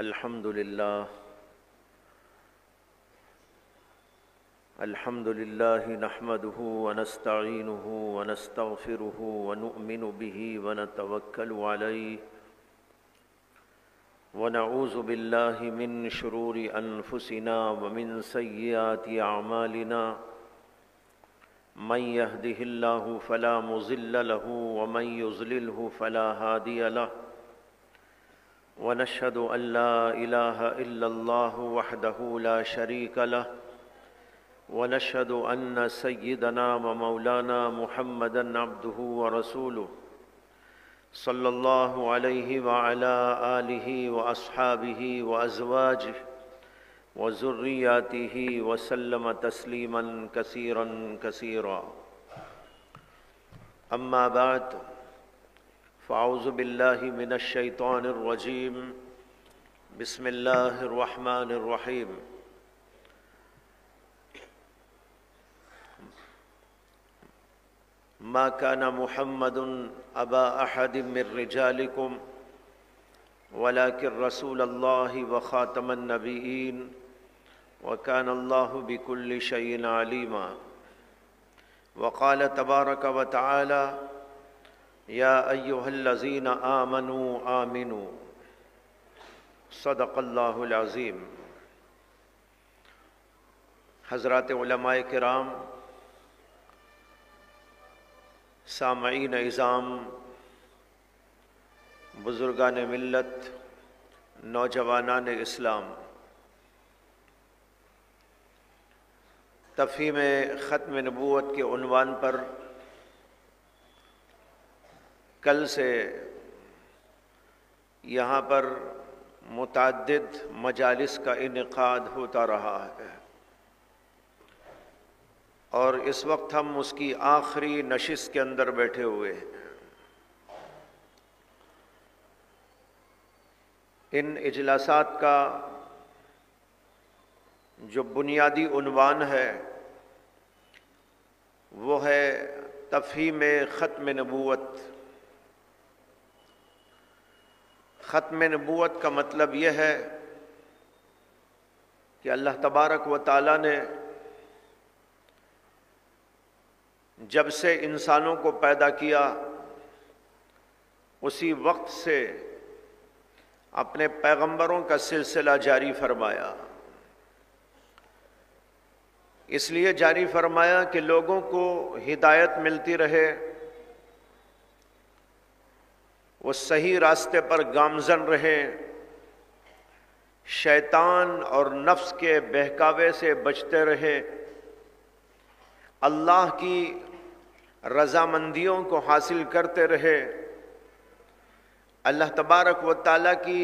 الحمد لله نحمده ونستعينه ونستغفره ونؤمن به ونتوكل عليه ونعوذ بالله من شرور أنفسنا ومن سيئات أعمالنا من يهده الله فلا مضل له ومن يضلله فلا هادي له ونشهد أن لا إله إلا الله وحده لا شريك له ونشهد أن سيدنا ومولانا محمدًا عبده ورسوله صلى الله عليه وعلى آله وأصحابه وأزواجه وذرياته وسلم تسليماً كثيراً كثيراً أما بعد فأعوذ بالله من الشيطان الرجيم بسم الله الرحمن الرحيم ما كان محمد أبا أحد من رجالكم ولكن رسول الله وخاتم النبيين وكان الله بكل شيء عليما وقال تبارك وتعالى يا أيها الذين آمنوا آمنوا صدق اللہ العظیم۔ حضرات علماء کرام، سامعین اعظام، بزرگان ملت، نوجوانان اسلام، تفہیم ختم نبوت کے عنوان پر کل سے یہاں پر متعدد مجالس کا انعقاد ہوتا رہا ہے اور اس وقت ہم اس کی آخری نشست کے اندر بیٹھے ہوئے ہیں۔ ان اجلاسات کا جو بنیادی عنوان ہے وہ ہے تفہیم ختم نبوت۔ ختم نبوت کا مطلب یہ ہے کہ اللہ تبارک و تعالیٰ نے جب سے انسانوں کو پیدا کیا اسی وقت سے اپنے پیغمبروں کا سلسلہ جاری فرمایا۔ اس لیے جاری فرمایا کہ لوگوں کو ہدایت ملتی رہے، وہ صحیح راستے پر گامزن رہیں، شیطان اور نفس کے بہکاوے سے بچتے رہیں، اللہ کی رضامندیوں کو حاصل کرتے رہے، اللہ تبارک و تعالیٰ کی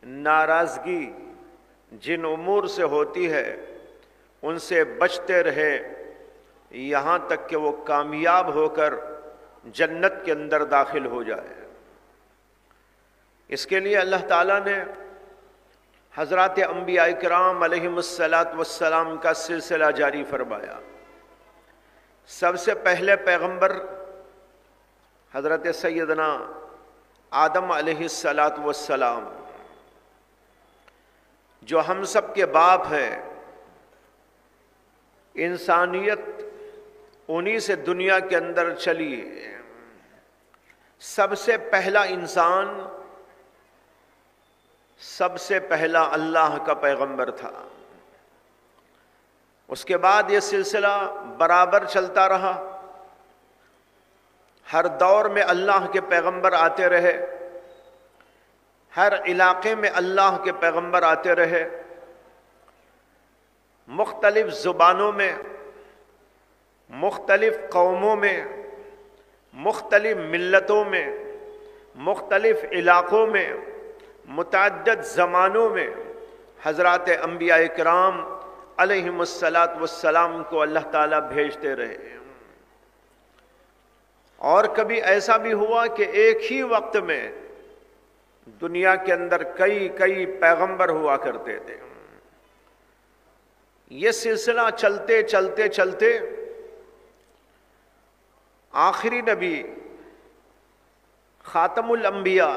ناراضگی جن امور سے ہوتی ہے ان سے بچتے رہے، یہاں تک کہ وہ کامیاب ہو کر جنت کے اندر داخل ہو جائے۔ اس کے لیے اللہ تعالیٰ نے حضرات انبیاء کرام علیہم السلام کا سلسلہ جاری فرمایا۔ سب سے پہلے پیغمبر حضرت سیدنا آدم علیہ السلام، جو ہم سب کے باپ ہیں، انسانیت انہی سے دنیا کے اندر چلی۔ سب سے پہلا انسان، سب سے پہلا اللہ کا پیغمبر تھا۔ اس کے بعد یہ سلسلہ برابر چلتا رہا، ہر دور میں اللہ کے پیغمبر آتے رہے، ہر علاقے میں اللہ کے پیغمبر آتے رہے، مختلف زبانوں میں، مختلف قوموں میں، مختلف ملتوں میں، مختلف علاقوں میں، متعدد زمانوں میں حضرات انبیاء کرام علیہم السلام کو اللہ تعالیٰ بھیجتے رہے۔ اور کبھی ایسا بھی ہوا کہ ایک ہی وقت میں دنیا کے اندر کئی پیغمبر ہوا کرتے تھے۔ یہ سلسلہ چلتے چلتے چلتے آخری نبی خاتم الانبیاء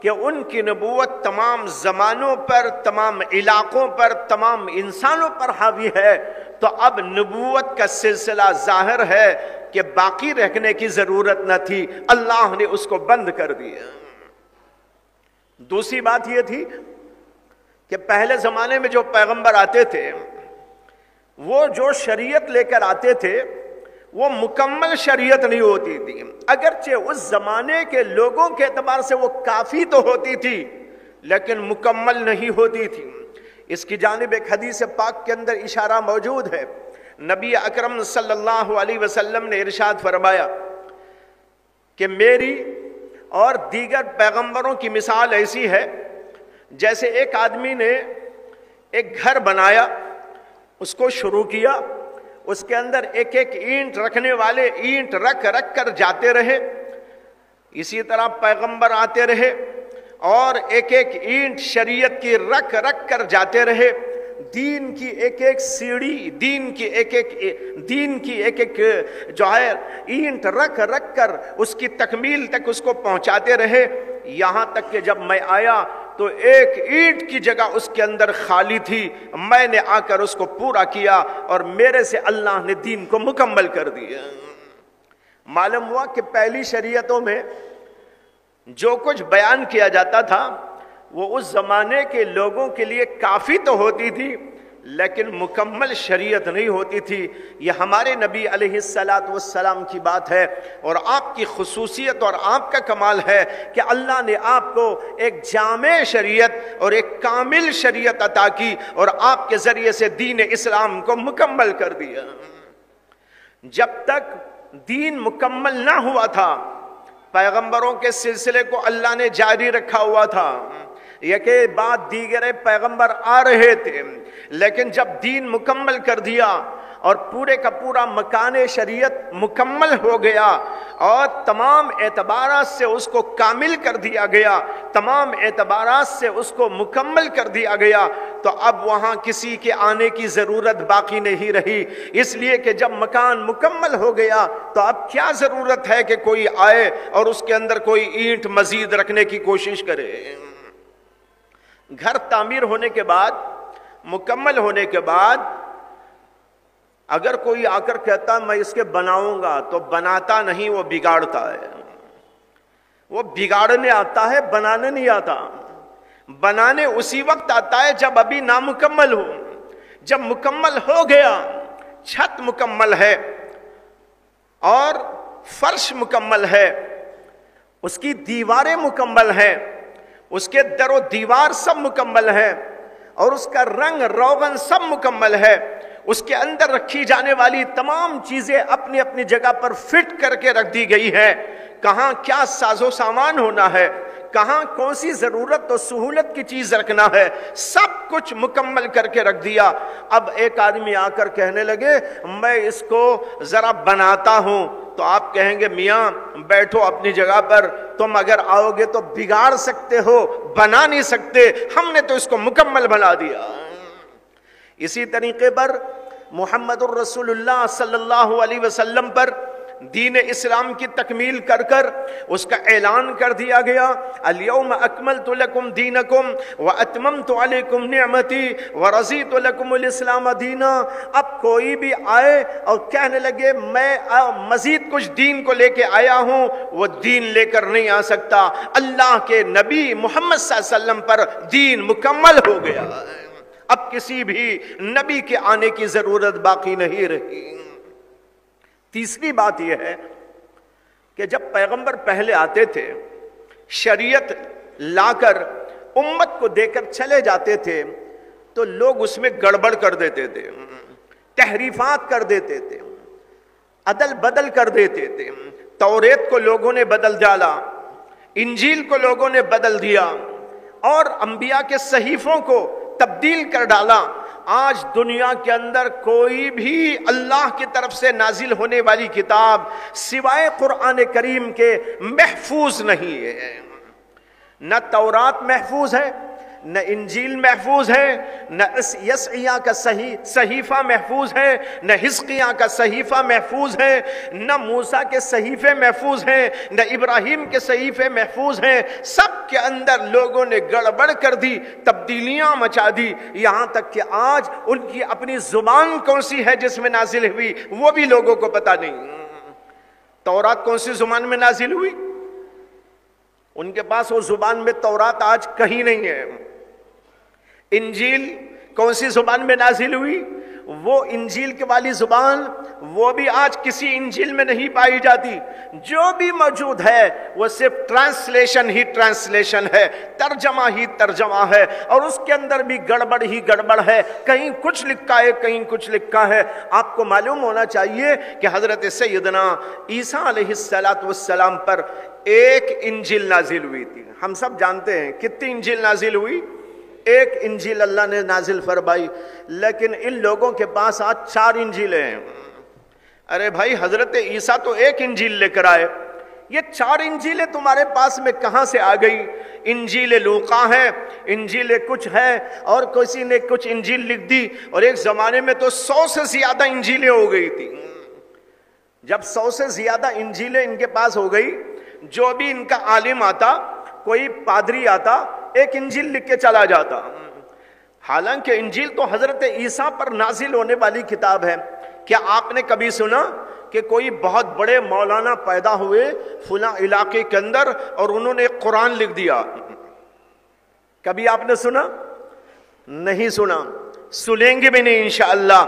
کہ ان کی نبوت تمام زمانوں پر، تمام علاقوں پر، تمام انسانوں پر حاوی ہے، تو اب نبوت کا سلسلہ ظاہر ہے کہ باقی رکھنے کی ضرورت نہ تھی، اللہ نے اس کو بند کر دیا۔ دوسری بات یہ تھی کہ پہلے زمانے میں جو پیغمبر آتے تھے وہ جو شریعت لے کر آتے تھے وہ مکمل شریعت نہیں ہوتی تھی، اگرچہ اس زمانے کے لوگوں کے اعتبار سے وہ کافی تو ہوتی تھی لیکن مکمل نہیں ہوتی تھی۔ اس کی جانب ایک حدیث پاک کے اندر اشارہ موجود ہے۔ نبی اکرم صلی اللہ علیہ وسلم نے ارشاد فرمایا کہ میری اور دیگر پیغمبروں کی مثال ایسی ہے جیسے ایک آدمی نے ایک گھر بنایا، اس کو شروع کیا، اس کے اندر ایک ایک اینٹ رکھنے والے اینٹ رکھ رکھ کر جاتے رہے، اسی طرح پیغمبر آتے رہے اور ایک ایک اینٹ شریعت کی رکھ رکھ کر جاتے رہے، دین کی ایک ایک سیڑھی، دین کی ایک ایک جو ہے اینٹ رکھ رکھ کر اس کی تکمیل تک اس کو پہنچاتے رہے، یہاں تک کہ جب میں آیا تو ایک اینٹ کی جگہ اس کے اندر خالی تھی، میں نے آ کر اس کو پورا کیا اور میرے سے اللہ نے دین کو مکمل کر دیا۔ معلوم ہوا کہ پہلی شریعتوں میں جو کچھ بیان کیا جاتا تھا وہ اس زمانے کے لوگوں کے لیے کافی تو ہوتی تھی لیکن مکمل شریعت نہیں ہوتی تھی۔ یہ ہمارے نبی علیہ السلام کی بات ہے اور آپ کی خصوصیت اور آپ کا کمال ہے کہ اللہ نے آپ کو ایک جامع شریعت اور ایک کامل شریعت عطا کی اور آپ کے ذریعے سے دین اسلام کو مکمل کر دیا۔ جب تک دین مکمل نہ ہوا تھا پیغمبروں کے سلسلے کو اللہ نے جاری رکھا ہوا تھا، یہ کہ بعد دیگر پیغمبر آ رہے تھے، لیکن جب دین مکمل کر دیا اور پورے کا پورا مکان شریعت مکمل ہو گیا اور تمام اعتبارات سے اس کو کامل کر دیا گیا، تمام اعتبارات سے اس کو مکمل کر دیا گیا، تو اب وہاں کسی کے آنے کی ضرورت باقی نہیں رہی، اس لیے کہ جب مکان مکمل ہو گیا تو اب کیا ضرورت ہے کہ کوئی آئے اور اس کے اندر کوئی اینٹ مزید رکھنے کی کوشش کرے۔ گھر تعمیر ہونے کے بعد، مکمل ہونے کے بعد، اگر کوئی آ کر کہتا میں اس کے بناؤں گا تو بناتا نہیں، وہ بگاڑتا ہے۔ وہ بگاڑنے آتا ہے، بنانے نہیں آتا۔ بنانے اسی وقت آتا ہے جب ابھی نامکمل ہو۔ جب مکمل ہو گیا، چھت مکمل ہے اور فرش مکمل ہے، اس کی دیواریں مکمل ہیں، اس کے در و دیوار سب مکمل ہے اور اس کا رنگ روغن سب مکمل ہے، اس کے اندر رکھی جانے والی تمام چیزیں اپنی اپنی جگہ پر فٹ کر کے رکھ دی گئی ہیں، کہاں کیا ساز و سامان ہونا ہے، کہاں کون سی ضرورت و سہولت کی چیز رکھنا ہے، سب کچھ مکمل کر کے رکھ دیا۔ اب ایک آدمی آ کر کہنے لگے میں اس کو ذرا بناتا ہوں، تو آپ کہیں گے میاں بیٹھو اپنی جگہ پر، تم اگر آؤ گے تو بگاڑ سکتے ہو، بنا نہیں سکتے، ہم نے تو اس کو مکمل بنا دیا۔ اسی طریقے پر محمد الرسول اللہ صلی اللہ علیہ وسلم پر دین اسلام کی تکمیل کر کر اس کا اعلان کر دیا گیا، الیوم اکملت لکم دینکم واتممت علیکم نعمتی ورضیت لکم الاسلام دینا۔ اب کوئی بھی آئے اور کہنے لگے میں مزید کچھ دین کو لے کے آیا ہوں، وہ دین لے کر نہیں آ سکتا، اللہ کے نبی محمد صلی اللہ علیہ وسلم پر دین مکمل ہو گیا، اب کسی بھی نبی کے آنے کی ضرورت باقی نہیں رہی۔ تیسری بات یہ ہے کہ جب پیغمبر پہلے آتے تھے شریعت لا کر امت کو دے کر چلے جاتے تھے تو لوگ اس میں گڑبڑ کر دیتے تھے، تحریفات کر دیتے تھے، عدل بدل کر دیتے تھے۔ توریت کو لوگوں نے بدل ڈالا، انجیل کو لوگوں نے بدل دیا اور انبیاء کے صحیفوں کو تبدیل کر ڈالا۔ آج دنیا کے اندر کوئی بھی اللہ کی طرف سے نازل ہونے والی کتاب سوائے قرآن کریم کے محفوظ نہیں ہے۔ نہ تورات محفوظ ہے، نہ انجیل محفوظ ہے، نہ یسعیاں کا صحیفہ محفوظ ہے، نہ حزقیاں کا صحیفہ محفوظ ہے، نہ موسیٰ کے صحیفے محفوظ ہیں، نہ ابراہیم کے صحیفے محفوظ ہیں۔ سب کے اندر لوگوں نے گڑبڑ کر دی، تبدیلیاں مچا دی، یہاں تک کہ آج ان کی اپنی زبان کون سی ہے جس میں نازل ہوئی وہ بھی لوگوں کو پتہ نہیں۔ تورات کون سی زبان میں نازل ہوئی؟ ان کے پاس وہ زبان میں تورات آج کہیں نہیں ہے۔ انجیل کون سی زبان میں نازل ہوئی؟ وہ انجیل کے والی زبان وہ بھی آج کسی انجیل میں نہیں پائی جاتی۔ جو بھی موجود ہے وہ صرف ٹرانسلیشن ہی ٹرانسلیشن ہے، ترجمہ ہی ترجمہ ہے، اور اس کے اندر بھی گڑبڑ ہی گڑبڑ ہے، کہیں کچھ لکھا ہے کہیں کچھ لکھا ہے۔ آپ کو معلوم ہونا چاہیے کہ حضرت سیدنا عیسیٰ علیہ السلام پر ایک انجیل نازل ہوئی تھی۔ ہم سب جانتے ہیں کتنی انجیل نازل ہوئی؟ ایک انجیل اللہ نے نازل فرمائی، لیکن ان لوگوں کے پاس آج 4 انجیلیں ہیں۔ ارے بھائی حضرت عیسیٰ تو ایک انجیل لے کر آئے، یہ 4 انجیلیں تمہارے پاس میں کہاں سے آ گئی؟ انجیل لوقا ہے، انجیل کچھ ہے، اور کسی نے کچھ انجیل لکھ دی، اور ایک زمانے میں تو 100 سے زیادہ انجیلیں ہو گئی تھی۔ جب 100 سے زیادہ انجیلیں ان کے پاس ہو گئی، جو بھی ان کا عالم آتا، کوئی پادری آتا، ایک انجیل لکھ کے چلا جاتا۔ حالانکہ انجیل تو حضرت عیسیٰ پر نازل ہونے والی کتاب ہے۔ کیا آپ نے کبھی سنا کہ کوئی بہت بڑے مولانا پیدا ہوئے فلاں علاقے کے اندر اور انہوں نے قرآن لکھ دیا؟ کبھی آپ نے سنا؟ نہیں سنا، سنیں گے بھی نہیں انشاءاللہ۔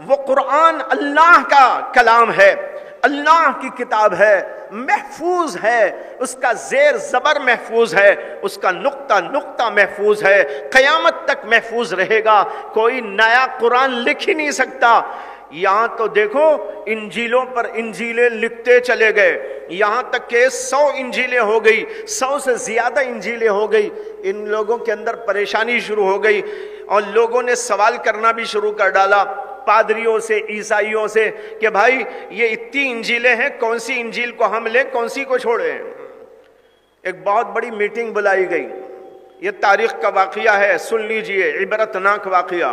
وہ قرآن اللہ کا کلام ہے، اللہ کی کتاب ہے، محفوظ ہے، اس کا زیر زبر محفوظ ہے، اس کا نقطہ نقطہ محفوظ ہے، قیامت تک محفوظ رہے گا۔ کوئی نیا قرآن لکھ ہی نہیں سکتا۔ یہاں تو دیکھو انجیلوں پر انجیلیں لکھتے چلے گئے، یہاں تک کہ 100 انجیلیں ہو گئی، 100 سے زیادہ انجیلیں ہو گئی۔ ان لوگوں کے اندر پریشانی شروع ہو گئی، اور لوگوں نے سوال کرنا بھی شروع کر ڈالا پادریوں سے، عیسائیوں سے، کہ بھائی یہ اتنی انجیلیں ہیں، کون سی انجیل کو ہم لیں، کون سی کو چھوڑیں؟ ایک بہت بڑی میٹنگ بلائی گئی، یہ تاریخ کا واقعہ ہے، سن لیجئے، عبرتناک واقعہ۔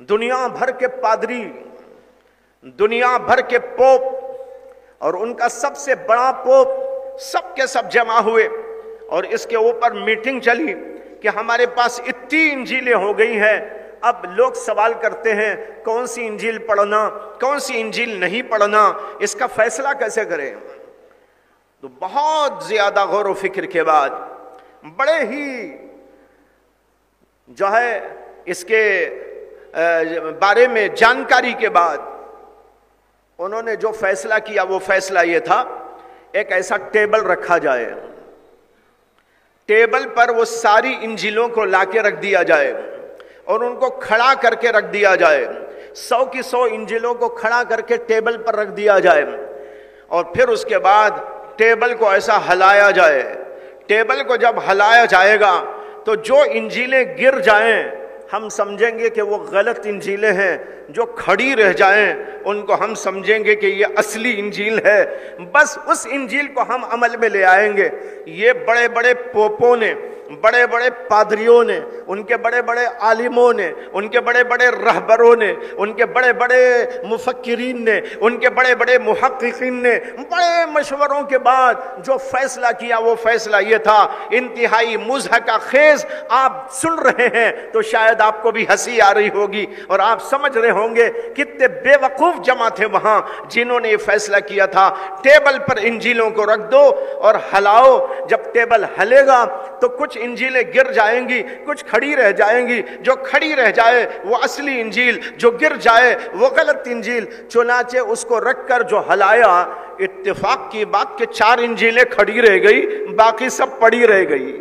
دنیا بھر کے پادری، دنیا بھر کے پوپ اور ان کا سب سے بڑا پوپ سب کے سب جمع ہوئے، اور اس کے اوپر میٹنگ چلی کہ ہمارے پاس اتنی انجیلیں ہو گئی ہیں، اب لوگ سوال کرتے ہیں کون سی انجیل پڑھنا، کون سی انجیل نہیں پڑھنا، اس کا فیصلہ کیسے کریں؟ تو بہت زیادہ غور و فکر کے بعد، بڑے ہی جو ہے اس کے بارے میں جانکاری کے بعد انہوں نے جو فیصلہ کیا وہ فیصلہ یہ تھا، ایک ایسا ٹیبل رکھا جائے، ٹیبل پر وہ ساری انجیلوں کو لا کے رکھ دیا جائے اور ان کو کھڑا کر کے رکھ دیا جائے، 100 کی 100 انجیلوں کو کھڑا کر کے ٹیبل پر رکھ دیا جائے، اور پھر اس کے بعد ٹیبل کو ایسا ہلایا جائے۔ ٹیبل کو جب ہلایا جائے گا تو جو انجیلیں گر جائیں ہم سمجھیں گے کہ وہ غلط انجیلیں ہیں، جو کھڑی رہ جائیں ان کو ہم سمجھیں گے کہ یہ اصلی انجیل ہے، بس اس انجیل کو ہم عمل میں لے آئیں گے۔ یہ بڑے بڑے پوپوں نے، بڑے بڑے پادریوں نے، ان کے بڑے بڑے عالموں نے، ان کے بڑے بڑے رہبروں نے، ان کے بڑے بڑے مفکرین نے، ان کے بڑے بڑے محققین نے بڑے مشوروں کے بعد جو فیصلہ کیا وہ فیصلہ یہ تھا، انتہائی مضحکہ خیز۔ آپ سن رہے ہیں تو شاید آپ کو بھی ہنسی آ رہی ہوگی اور آپ سمجھ رہے ہوں گے کتنے بے وقوف جمع تھے وہاں جنہوں نے یہ فیصلہ کیا تھا، ٹیبل پر انجیلوں کو رکھ دو اور ہلاؤ۔ جب ٹیبل ہلے گا تو کچھ انجیلیں گر جائیں گی، کچھ کھڑی رہ جائیں گی، جو کھڑی رہ جائے وہ اصلی انجیل، جو گر جائے وہ غلط انجیل۔ چنانچہ اس کو رکھ کر جو ہلایا، اتفاق کی بات کہ 4 انجیلیں کھڑی رہ گئی، باقی سب پڑی رہ گئی۔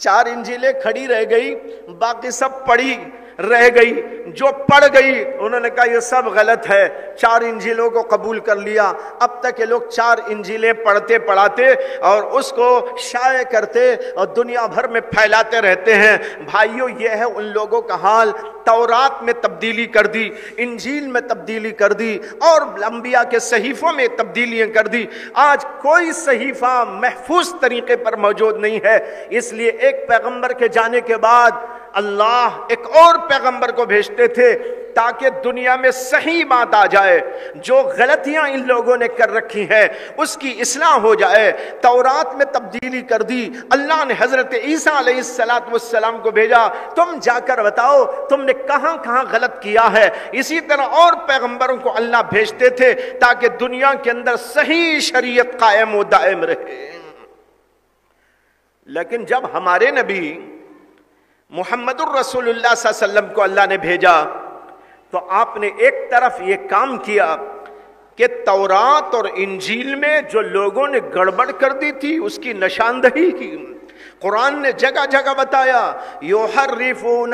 4 انجیلیں کھڑی رہ گئی، باقی سب پڑی رہ گئی، جو پڑھ گئی انہوں نے کہا یہ سب غلط ہے، 4 انجیلوں کو قبول کر لیا۔ اب تک یہ لوگ 4 انجیلیں پڑھتے پڑھاتے اور اس کو شائع کرتے اور دنیا بھر میں پھیلاتے رہتے ہیں۔ بھائیو، یہ ہے ان لوگوں کا حال۔ تورات میں تبدیلی کر دی، انجیل میں تبدیلی کر دی اور انبیاء کے صحیفوں میں تبدیلیاں کر دی۔ آج کوئی صحیفہ محفوظ طریقے پر موجود نہیں ہے، اس لیے ایک پیغمبر کے جانے کے بعد اللہ ایک اور پیغمبر کو بھیجتے تھے تاکہ دنیا میں صحیح بات آ جائے، جو غلطیاں ان لوگوں نے کر رکھی ہیں اس کی اصلاح ہو جائے۔ تورات میں تبدیلی کر دی، اللہ نے حضرت عیسیٰ علیہ السلام کو بھیجا، تم جا کر بتاؤ تم نے کہاں کہاں غلط کیا ہے۔ اسی طرح اور پیغمبروں کو اللہ بھیجتے تھے تاکہ دنیا کے اندر صحیح شریعت قائم و دائم رہے۔ لیکن جب ہمارے نبی محمد الرسول اللہ صلی اللہ علیہ وسلم کو اللہ نے بھیجا تو آپ نے ایک طرف یہ کام کیا کہ تورات اور انجیل میں جو لوگوں نے گڑبڑ کر دی تھی اس کی نشاندہی کی۔ قرآن نے جگہ جگہ بتایا یحرفون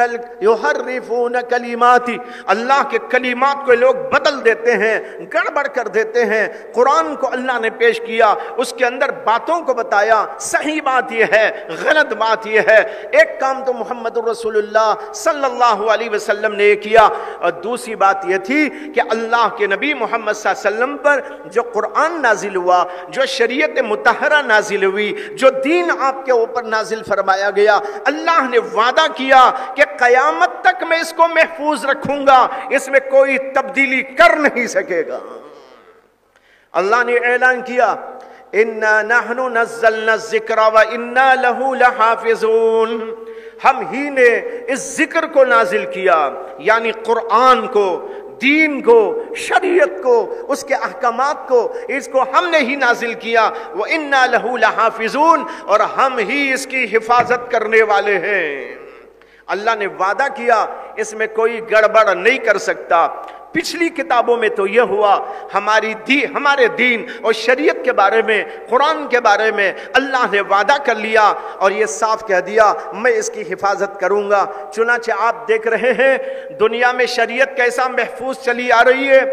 کلماتی، اللہ کے کلمات کو لوگ بدل دیتے ہیں، گڑبڑ کر دیتے ہیں۔ قرآن کو اللہ نے پیش کیا، اس کے اندر باتوں کو بتایا، صحیح بات یہ ہے، غلط بات یہ ہے۔ ایک کام تو محمد الرسول اللہ صلی اللہ علیہ وسلم نے کیا، اور دوسری بات یہ تھی کہ اللہ کے نبی محمد صلی اللہ علیہ وسلم پر جو قرآن نازل ہوا، جو شریعت مطہرہ نازل ہوئی، جو دین آپ کے اوپر نازل فرمایا گیا، اللہ نے وعدہ کیا کہ قیامت تک میں اس کو محفوظ رکھوں گا، اس میں کوئی تبدیلی کر نہیں سکے گا۔ اللہ نے اعلان کیا اِنَّا نَحْنُ نَزَّلْنَا الذِّكْرَ وَإِنَّا لَهُ لَحَافِظُونَ، ہم ہی نے اس ذکر کو نازل کیا، یعنی قرآن کو، دین کو، شریعت کو، اس کے احکامات کو، اس کو ہم نے ہی نازل کیا۔ وَإِنَّا لَهُ لَحَافِظُونَ، اور ہم ہی اس کی حفاظت کرنے والے ہیں۔ اللہ نے وعدہ کیا اس میں کوئی گڑبڑ نہیں کر سکتا۔ پچھلی کتابوں میں تو یہ ہوا، ہمارے دین اور شریعت کے بارے میں، قرآن کے بارے میں اللہ نے وعدہ کر لیا اور یہ صاف کہہ دیا میں اس کی حفاظت کروں گا۔ چنانچہ آپ دیکھ رہے ہیں دنیا میں شریعت کیسا محفوظ چلی آ رہی ہے۔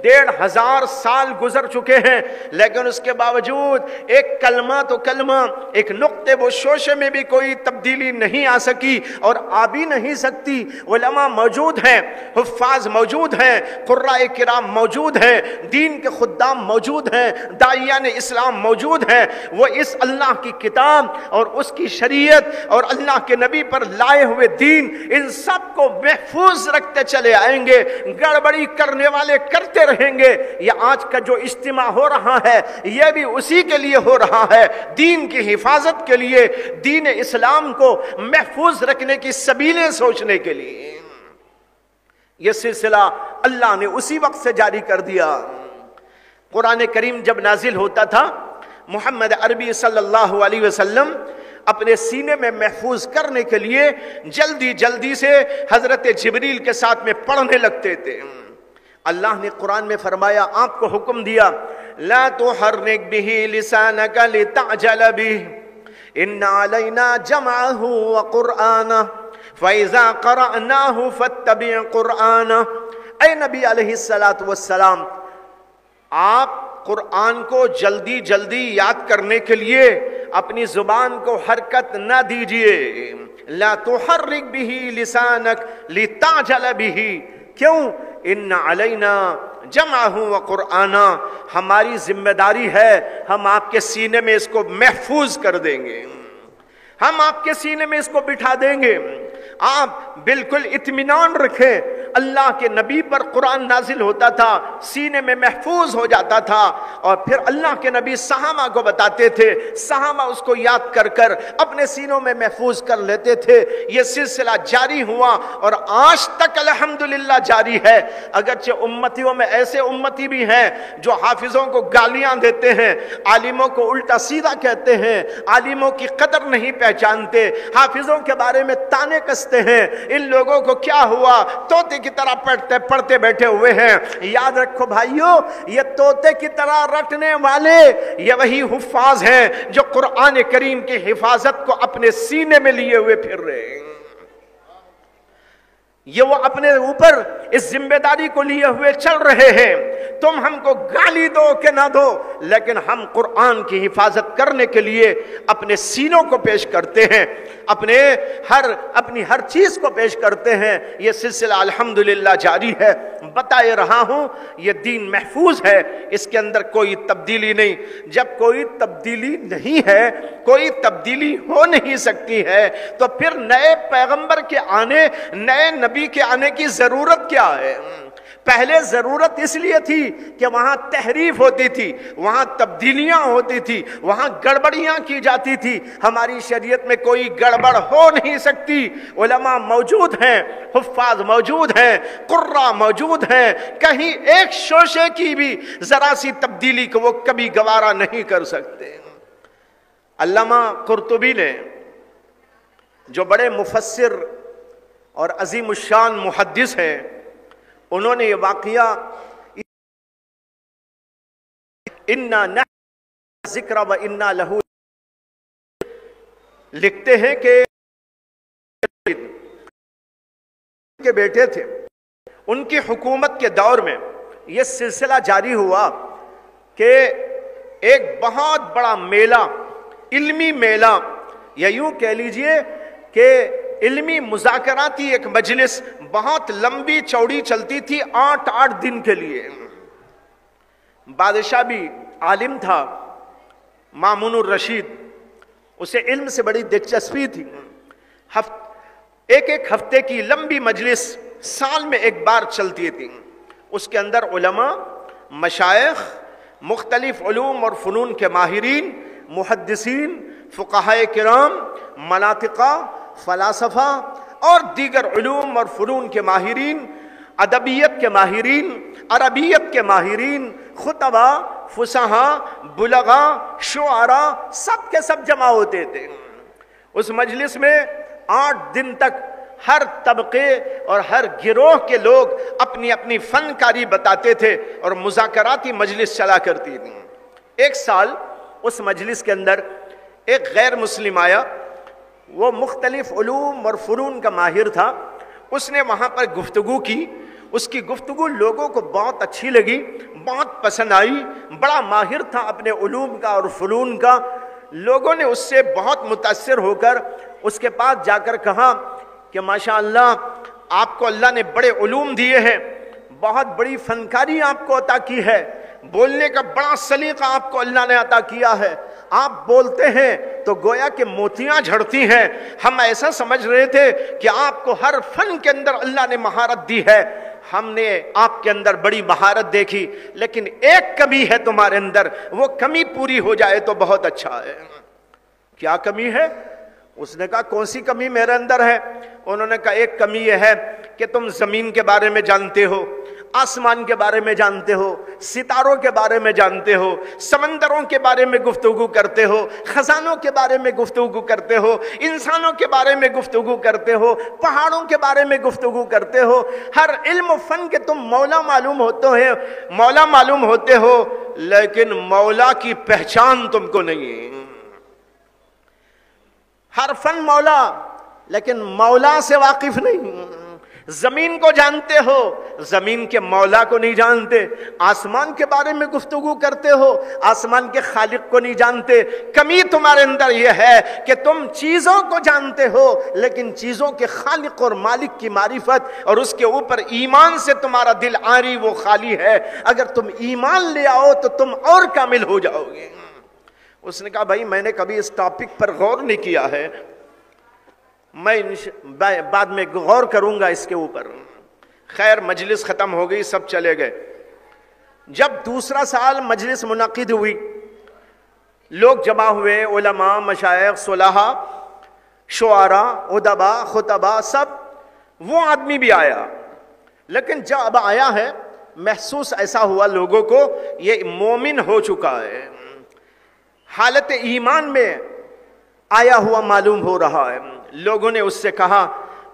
1500 سال گزر چکے ہیں، لیکن اس کے باوجود ایک کلمہ تو کلمہ، ایک نقطے و شوشے میں بھی کوئی تبدیلی نہیں آ سکی اور آ بھی نہیں سکتی۔ علماء موجود ہیں، حفاظ موجود ہیں، قراء کرام موجود ہیں، دین کے خدام موجود ہیں، داعیان اسلام موجود ہیں، وہ اس اللہ کی کتاب اور اس کی شریعت اور اللہ کے نبی پر لائے ہوئے دین، ان سب کو محفوظ رکھتے چلے آئیں گے۔ گڑبڑی کرنے والے کرتے رہیں گے۔ یہ آج کا جو اجتماع ہو رہا ہے یہ بھی اسی کے لیے ہو رہا ہے، دین کی حفاظت کے لیے، دین اسلام کو محفوظ رکھنے کی سبیلیں سوچنے کے لیے۔ یہ سلسلہ اللہ نے اسی وقت سے جاری کر دیا۔ قرآن کریم جب نازل ہوتا تھا، محمد عربی صلی اللہ علیہ وسلم اپنے سینے میں محفوظ کرنے کے لیے جلدی سے حضرت جبریل کے ساتھ میں پڑھنے لگتے تھے۔ اللہ نے قرآن میں فرمایا، آپ کو حکم دیا لا تحرک به لسانک لتعجل به ان علینا جمعہ وقرآنہ فَإِذَا قَرَأْنَاهُ فَاتَّبِعْ قُرْآنَهُ۔ اے نبی علیہ السلام، آپ قرآن کو جلدی یاد کرنے کے لیے اپنی زبان کو حرکت نہ دیجئے۔ لا تحرک به لسانک لتعجل به، کیوں؟ ان علینا جمعہ وقرآنہ، ہماری ذمہ داری ہے ہم آپ کے سینے میں اس کو محفوظ کر دیں گے، ہم آپ کے سینے میں اس کو بٹھا دیں گے۔ آپ بالکل اطمینان رکھیں، اللہ کے نبی پر قرآن نازل ہوتا تھا، سینے میں محفوظ ہو جاتا تھا، اور پھر اللہ کے نبی صحابہ کو بتاتے تھے، صحابہ اس کو یاد کر اپنے سینوں میں محفوظ کر لیتے تھے۔ یہ سلسلہ جاری ہوا اور آج تک الحمدللہ جاری ہے۔ اگرچہ امتیوں میں ایسے امتی بھی ہیں جو حافظوں کو گالیاں دیتے ہیں، عالموں کو الٹا سیدھا کہتے ہیں، عالموں کی قدر نہیں پہچانتے، حافظوں کے بارے میں تانے کستے ہیں۔ ان لوگوں کو کیا ہوا؟ طوطے کی طرح پڑھتے بیٹھے ہوئے ہیں۔ یاد رکھو بھائیو، یہ طوطے کی طرح رٹنے والے یہ وہی حفاظ ہیں جو قرآن کریم کی حفاظت کو اپنے سینے میں لیے ہوئے پھر رہے ہیں۔ یہ وہ اپنے اوپر اس ذمہ داری کو لیے ہوئے چل رہے ہیں، تم ہم کو گالی دو کہ نہ دو، لیکن ہم قرآن کی حفاظت کرنے کے لیے اپنے سینوں کو پیش کرتے ہیں، اپنی ہر چیز کو پیش کرتے ہیں۔ یہ سلسلہ الحمدللہ جاری ہے۔ بتائے رہا ہوں یہ دین محفوظ ہے، اس کے اندر کوئی تبدیلی نہیں۔ جب کوئی تبدیلی نہیں ہے، کوئی تبدیلی ہو نہیں سکتی ہے، تو پھر نئے پیغمبر کے آنے، نئے نبی کے آنے کی ضرورت کیا ہے؟ پہلے ضرورت اس لیے تھی کہ وہاں تحریف ہوتی تھی، وہاں تبدیلیاں ہوتی تھی، وہاں گڑبڑیاں کی جاتی تھی۔ ہماری شریعت میں کوئی گڑبڑ ہو نہیں سکتی۔ علماء موجود ہیں، حفاظ موجود ہیں، قراء موجود ہیں، کہیں ایک شوشے کی بھی ذرا سی تبدیلی کو وہ کبھی گوارا نہیں کر سکتے۔ علامہ قرطبی نے، جو بڑے مفسر اور عظیم الشان محدث ہیں، انہوں نے یہ واقعہ اِنَّا نَحْنُ ذِكْرَ وَإِنَّا لَهُ لکھتے ہیں کہ کے بیٹے تھے، ان کی حکومت کے دور میں یہ سلسلہ جاری ہوا کہ ایک بہت بڑا میلہ، علمی میلہ، یا یوں کہہ لیجئے کہ علمی مذاکراتی ایک مجلس بہت لمبی چوڑی چلتی تھی، 8 دن کے لیے۔ بادشاہ بھی عالم تھا، مامون الرشید، اسے علم سے بڑی دلچسپی تھی۔ ایک ہفتے کی لمبی مجلس سال میں ایک بار چلتی تھی، اس کے اندر علماء، مشائخ، مختلف علوم اور فنون کے ماہرین، محدثین، فقہاء کرام، مناطقہ، فلاسفہ اور دیگر علوم اور فنون کے ماہرین، ادبیت کے ماہرین، عربیت کے ماہرین، خطبہ، فصحاء، بلغاء، شعراء، سب کے سب جمع ہوتے تھے۔ اس مجلس میں 8 دن تک ہر طبقے اور ہر گروہ کے لوگ اپنی اپنی فنکاری بتاتے تھے اور مذاکراتی مجلس چلا کرتی تھی۔ ایک سال اس مجلس کے اندر ایک غیر مسلم آیا، وہ مختلف علوم اور فنون کا ماہر تھا، اس نے وہاں پر گفتگو کی، اس کی گفتگو لوگوں کو بہت اچھی لگی، بہت پسند آئی، بڑا ماہر تھا اپنے علوم کا اور فنون کا۔ لوگوں نے اس سے بہت متاثر ہو کر اس کے پاس جا کر کہا کہ ماشاءاللہ آپ کو اللہ نے بڑے علوم دیے ہیں، بہت بڑی فنکاری آپ کو عطا کی ہے، بولنے کا بڑا سلیقہ آپ کو اللہ نے عطا کیا ہے، آپ بولتے ہیں تو گویا کہ موتیاں جھڑتی ہیں، ہم ایسا سمجھ رہے تھے کہ آپ کو ہر فن کے اندر اللہ نے مہارت دی ہے، ہم نے آپ کے اندر بڑی مہارت دیکھی، لیکن ایک کمی ہے تمہارے اندر، وہ کمی پوری ہو جائے تو بہت اچھا ہے۔ کیا کمی ہے؟ اس نے کہا کون سی کمی میرے اندر ہے؟ انہوں نے کہا ایک کمی یہ ہے کہ تم زمین کے بارے میں جانتے ہو، آسمان کے بارے میں جانتے ہو، ستاروں کے بارے میں جانتے ہو، سمندروں کے بارے میں گفتگو کرتے ہو، خزانوں کے بارے میں گفتگو کرتے ہو، انسانوں کے بارے میں گفتگو کرتے ہو، پہاڑوں کے بارے میں گفتگو کرتے ہو، ہر علم و فن کے تم مولا معلوم ہوتے ہو، لیکن مولا کی پہچان تم کو نہیں ہے۔ ہر فن مولا، لیکن مولا سے واقف نہیں۔ زمین کو جانتے ہو، زمین کے مولا کو نہیں جانتے، آسمان کے بارے میں گفتگو کرتے ہو، آسمان کے خالق کو نہیں جانتے۔ کمی تمہارے اندر یہ ہے کہ تم چیزوں کو جانتے ہو، لیکن چیزوں کے خالق اور مالک کی معرفت اور اس کے اوپر ایمان سے تمہارا دل عاری وہ خالی ہے۔ اگر تم ایمان لے آؤ تو تم اور کامل ہو جاؤ گے۔ اس نے کہا بھائی میں نے کبھی اس ٹاپک پر غور نہیں کیا ہے، میں بعد میں غور کروں گا اس کے اوپر۔ خیر مجلس ختم ہو گئی، سب چلے گئے۔ جب دوسرا سال مجلس منعقد ہوئی، لوگ جمع ہوئے، علماء، مشائخ، صلحاء، شعراء، ادباء، خطباء، سب، وہ آدمی بھی آیا، لیکن جب آیا ہے محسوس ایسا ہوا لوگوں کو یہ مومن ہو چکا ہے، حالت ایمان میں آیا ہوا معلوم ہو رہا ہے۔ لوگوں نے اس سے کہا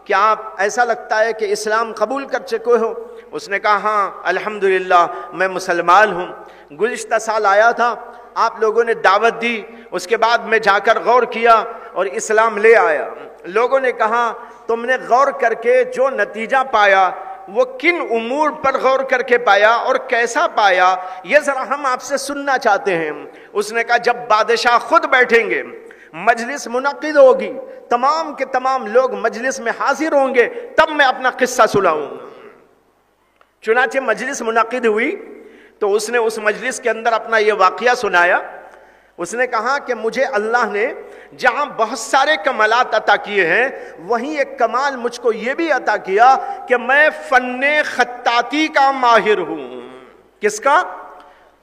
کیا آپ ایسا لگتا ہے کہ اسلام قبول کر چکے ہو؟ اس نے کہا ہاں الحمدللہ میں مسلمان ہوں، گزشتہ سال آیا تھا، آپ لوگوں نے دعوت دی، اس کے بعد میں جا کر غور کیا اور اسلام لے آیا۔ لوگوں نے کہا تم نے غور کر کے جو نتیجہ پایا وہ کن امور پر غور کر کے پایا اور کیسا پایا، یہ ذرا ہم آپ سے سننا چاہتے ہیں۔ اس نے کہا جب بادشاہ خود بیٹھیں گے، مجلس منعقد ہوگی، تمام کے تمام لوگ مجلس میں حاضر ہوں گے، تب میں اپنا قصہ سناؤں گا۔ چنانچہ مجلس منعقد ہوئی تو اس نے اس مجلس کے اندر اپنا یہ واقعہ سنایا۔ اس نے کہا کہ مجھے اللہ نے جہاں بہت سارے کمالات عطا کیے ہیں، وہیں ایک کمال مجھ کو یہ بھی عطا کیا کہ میں فن خطاطی کا ماہر ہوں۔ کس کا؟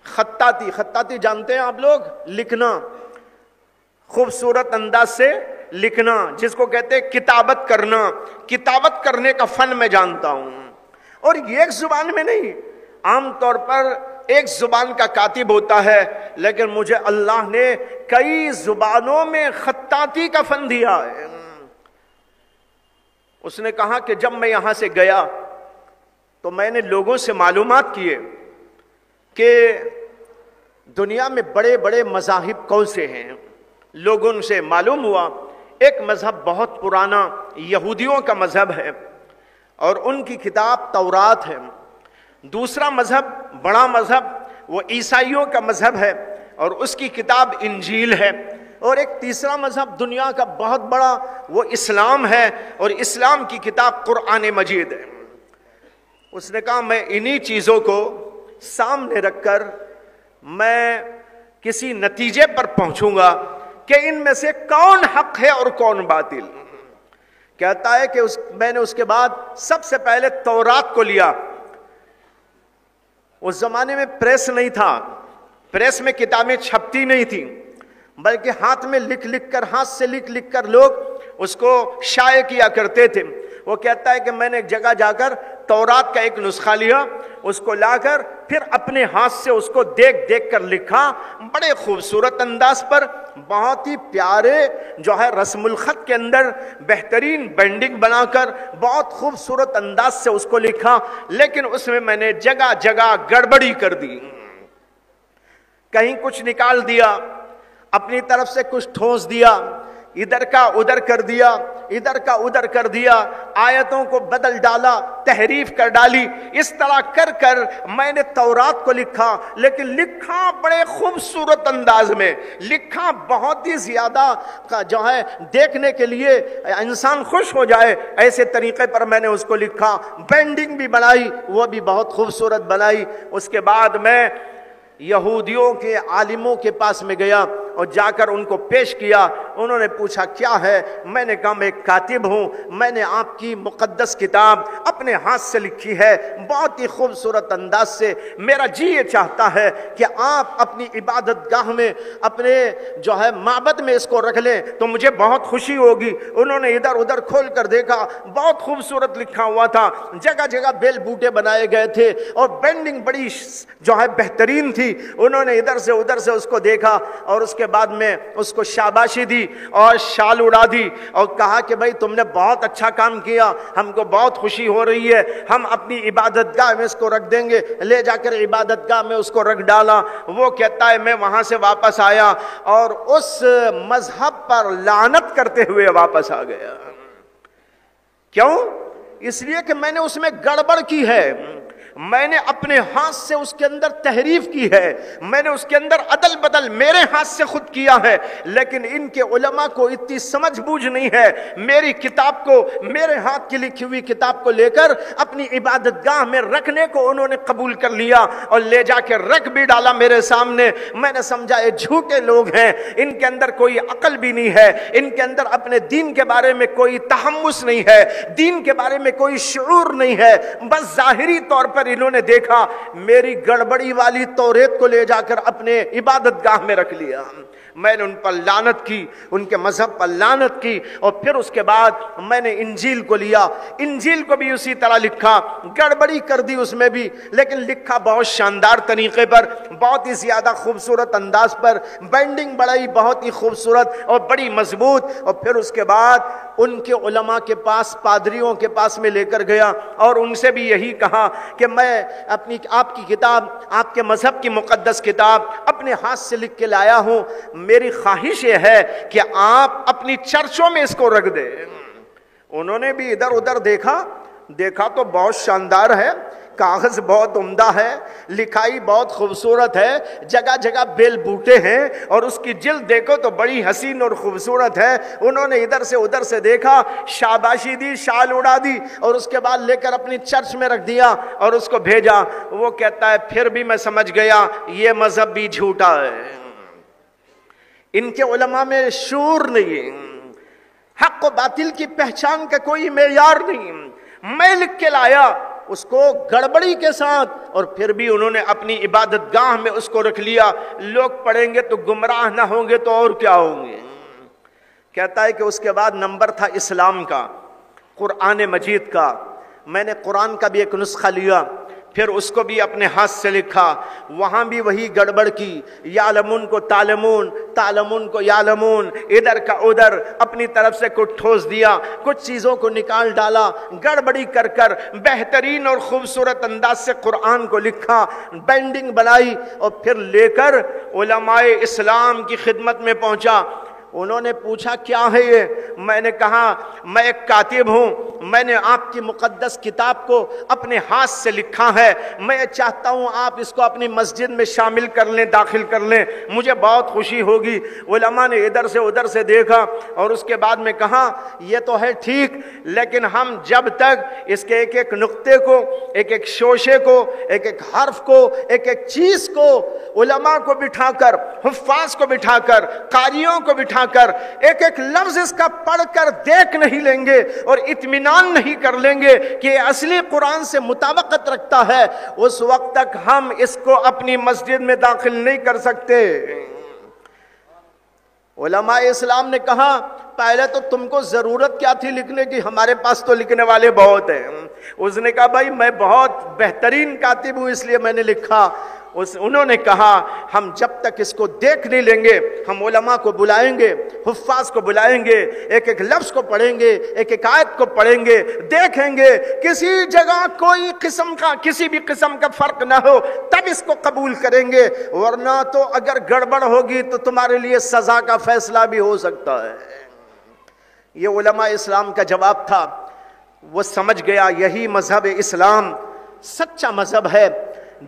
خطاطی۔ خطاطی جانتے ہیں آپ لوگ؟ لکھنا، خوبصورت انداز سے لکھنا، جس کو کہتے ہیں کتابت کرنا۔ کتابت کرنے کا فن میں جانتا ہوں، اور یہ ایک زبان میں نہیں، عام طور پر ایک زبان کا کاتب ہوتا ہے، لیکن مجھے اللہ نے کئی زبانوں میں خطاطی کا فن دیا ہے۔ اس نے کہا کہ جب میں یہاں سے گیا تو میں نے لوگوں سے معلومات کیے کہ دنیا میں بڑے بڑے مذاہب کون سے ہیں۔ لوگوں سے معلوم ہوا ایک مذہب بہت پرانا یہودیوں کا مذہب ہے اور ان کی کتاب تورات ہے۔ دوسرا مذہب، بڑا مذہب، وہ عیسائیوں کا مذہب ہے اور اس کی کتاب انجیل ہے۔ اور ایک تیسرا مذہب دنیا کا بہت بڑا، وہ اسلام ہے اور اسلام کی کتاب قرآن مجید ہے۔ اس نے کہا میں انہی چیزوں کو سامنے رکھ کر میں کسی نتیجے پر پہنچوں گا کہ ان میں سے کون حق ہے اور کون باطل۔ کہتا ہے کہ میں نے اس کے بعد سب سے پہلے تورات کو لیا۔ اس زمانے میں پریس نہیں تھا، پریس میں کتابیں چھپتی نہیں تھیں، بلکہ ہاتھ میں لکھ لکھ کر، ہاتھ سے لکھ لکھ کر لوگ اس کو شائع کیا کرتے تھے۔ وہ کہتا ہے کہ میں نے ایک جگہ جا کر تورات کا ایک نسخہ لیا، اس کو لا کر پھر اپنے ہاتھ سے اس کو دیکھ دیکھ کر لکھا، بڑے خوبصورت انداز پر، بہت ہی پیارے جو ہے رسم الخط کے اندر بہترین بینڈنگ بنا کر بہت خوبصورت انداز سے اس کو لکھا، لیکن اس میں نے جگہ جگہ گڑبڑی کر دی، کہیں کچھ نکال دیا، اپنی طرف سے کچھ ٹھونس دیا، ادھر کا ادھر کر دیا، ادھر کا ادھر کر دیا، آیتوں کو بدل ڈالا، تحریف کر ڈالی۔ اس طرح کر کر میں نے تورات کو لکھا، لیکن لکھا بڑے خوبصورت انداز میں، لکھا بہت ہی زیادہ جو ہے دیکھنے کے لیے انسان خوش ہو جائے ایسے طریقے پر میں نے اس کو لکھا، بینڈنگ بھی بنائی، وہ بھی بہت خوبصورت بنائی۔ اس کے بعد میں یہودیوں کے عالموں کے پاس میں گیا اور جا کر ان کو پیش کیا۔ انہوں نے پوچھا کیا ہے؟ میں نے کہا میں کاتب ہوں، میں نے آپ کی مقدس کتاب اپنے ہاتھ سے لکھی ہے، بہت ہی خوبصورت انداز سے۔ میرا جی یہ چاہتا ہے کہ آپ اپنی عبادت گاہ میں، اپنے جو ہے معبد میں اس کو رکھ لیں تو مجھے بہت خوشی ہوگی۔ انہوں نے ادھر ادھر کھول کر دیکھا، بہت خوبصورت لکھا ہوا تھا، جگہ جگہ بیل بوٹے بنائے گئے تھے اور بینڈنگ بڑی جو ہے بہترین تھی۔ انہوں نے ادھر سے ادھر سے اس کو دیکھا اور اس کے بعد میں اس کو شاباشی دی اور شال اڑا دی اور کہا کہ بھائی تم نے بہت اچھا کام کیا، ہم کو بہت خوشی ہو رہی ہے، ہم اپنی عبادت گاہ میں اس کو رکھ دیں گے۔ لے جا کر عبادت گاہ میں اس کو رکھ ڈالا۔ وہ کہتا ہے میں وہاں سے واپس آیا اور اس مذہب پر لعنت کرتے ہوئے واپس آ گیا۔ کیوں؟ اس لیے کہ میں نے اس میں گڑبڑ کی ہے، میں نے اپنے ہاتھ سے اس کے اندر تحریف کی ہے، میں نے اس کے اندر عدل بدل میرے ہاتھ سے خود کیا ہے، لیکن ان کے علماء کو اتنی سمجھ بوجھ نہیں ہے۔ میری کتاب کو، میرے ہاتھ کی لکھی ہوئی کتاب کو لے کر اپنی عبادت گاہ میں رکھنے کو انہوں نے قبول کر لیا اور لے جا کے رکھ بھی ڈالا میرے سامنے۔ میں نے سمجھا یہ جھوٹے لوگ ہیں، ان کے اندر کوئی عقل بھی نہیں ہے، ان کے اندر اپنے دین کے بارے میں کوئی تحمس نہیں ہے، دین کے بارے میں کوئی شعور نہیں ہے، بس ظاہری طور پر انہوں نے دیکھا میری گڑبڑی والی توریت کو لے جا کر اپنے عبادت گاہ میں رکھ لیا۔ میں نے ان پر لعنت کی، ان کے مذہب پر لعنت کی، اور پھر اس کے بعد میں نے انجیل کو لیا، انجیل کو بھی اسی طرح لکھا، گڑبڑی کر دی اس میں بھی، لیکن لکھا بہت شاندار طریقے پر، بہت ہی زیادہ خوبصورت انداز پر، بینڈنگ بڑائی بہت ہی خوبصورت اور بڑی مضبوط، اور پھر اس کے بعد ان کے علماء کے پاس، پادریوں کے پاس میں لے کر گیا، اور ان سے بھی یہی کہا کہ میں آپ کی کتاب، آپ کے مذہب کی مقدس کتاب اپنے ہاتھ سے لکھ کے لایا ہوں، میری خواہش یہ ہے کہ آپ اپنی چرچوں میں اس کو رکھ دیں۔ انہوں نے بھی ادھر ادھر دیکھا تو بہت شاندار ہے، کاغذ بہت عمدہ ہے، لکھائی بہت خوبصورت ہے، جگہ جگہ بیل بوٹے ہیں، اور اس کی جلد دیکھو تو بڑی حسین اور خوبصورت ہے۔ انہوں نے ادھر سے دیکھا، شاباشی دی، شال اڑا دی، اور اس کے بعد لے کر اپنی چرچ میں رکھ دیا اور اس کو بھیجا۔ وہ کہتا ہے پھر بھی میں سمجھ گیا یہ مذہب بھی جھوٹا ہے، ان کے علماء میں شعور نہیں، حق و باطل کی پہچان کا کوئی معیار نہیں۔ میں لکھ کے لایا اس کو گڑبڑی کے ساتھ، اور پھر بھی انہوں نے اپنی عبادت گاہ میں اس کو رکھ لیا، لوگ پڑھیں گے تو گمراہ نہ ہوں گے تو اور کیا ہوں گے۔ کہتا ہے کہ اس کے بعد نمبر تھا اسلام کا، قرآن مجید کا، میں نے قرآن کا بھی ایک نسخہ لیا، پھر اس کو بھی اپنے ہاتھ سے لکھا، وہاں بھی وہی گڑبڑ کی، یعلمون کو تعلمون، تعلمون کو یعلمون، ادھر کا ادھر، اپنی طرف سے کچھ ٹھوس دیا، کچھ چیزوں کو نکال ڈالا، گڑبڑی کر بہترین اور خوبصورت انداز سے قرآن کو لکھا، بینڈنگ بنائی، اور پھر لے کر علماء اسلام کی خدمت میں پہنچا۔ انہوں نے پوچھا کیا ہے یہ؟ میں نے کہا میں ایک کاتب ہوں، میں نے آپ کی مقدس کتاب کو اپنے ہاتھ سے لکھا ہے، میں چاہتا ہوں آپ اس کو اپنی مسجد میں شامل کر لیں، داخل کر لیں، مجھے بہت خوشی ہوگی۔ علماء نے ادھر سے دیکھا، اور اس کے بعد میں کہا یہ تو ہے ٹھیک، لیکن ہم جب تک اس کے ایک ایک نقطے کو، ایک ایک شوشے کو، ایک ایک حرف کو، ایک ایک چیز کو، علماء کو بٹھا کر، حفاظ کو بٹھا کر، قاریوں کو بٹھا کر، ایک ایک لفظ اس کا پڑھ کر دیکھ نہیں لیں گے اور اطمینان نہیں کر لیں گے کہ یہ اصلی قرآن سے مطابقت رکھتا ہے، اس وقت تک ہم اس کو اپنی مسجد میں داخل نہیں کر سکتے۔ علماء اسلام نے کہا پہلے تو تم کو ضرورت کیا تھی لکھنے کی، ہمارے پاس تو لکھنے والے بہت ہیں۔ اس نے کہا بھائی میں بہت بہترین کاتب ہوں اس لیے میں نے لکھا۔ انہوں نے کہا ہم جب تک اس کو دیکھ نہیں لیں گے، ہم علماء کو بلائیں گے، حفاظ کو بلائیں گے، ایک ایک لفظ کو پڑھیں گے، ایک ایک آیت کو پڑھیں گے، دیکھیں گے کسی جگہ کوئی کسی بھی قسم کا فرق نہ ہو، تب اس کو قبول کریں گے، ورنہ تو اگر گڑبڑ ہوگی تو تمہارے لیے سزا کا فیصلہ بھی ہو سکتا ہے۔ یہ علماء اسلام کا جواب تھا۔ وہ سمجھ گیا یہی مذہب اسلام سچا مذہب ہے،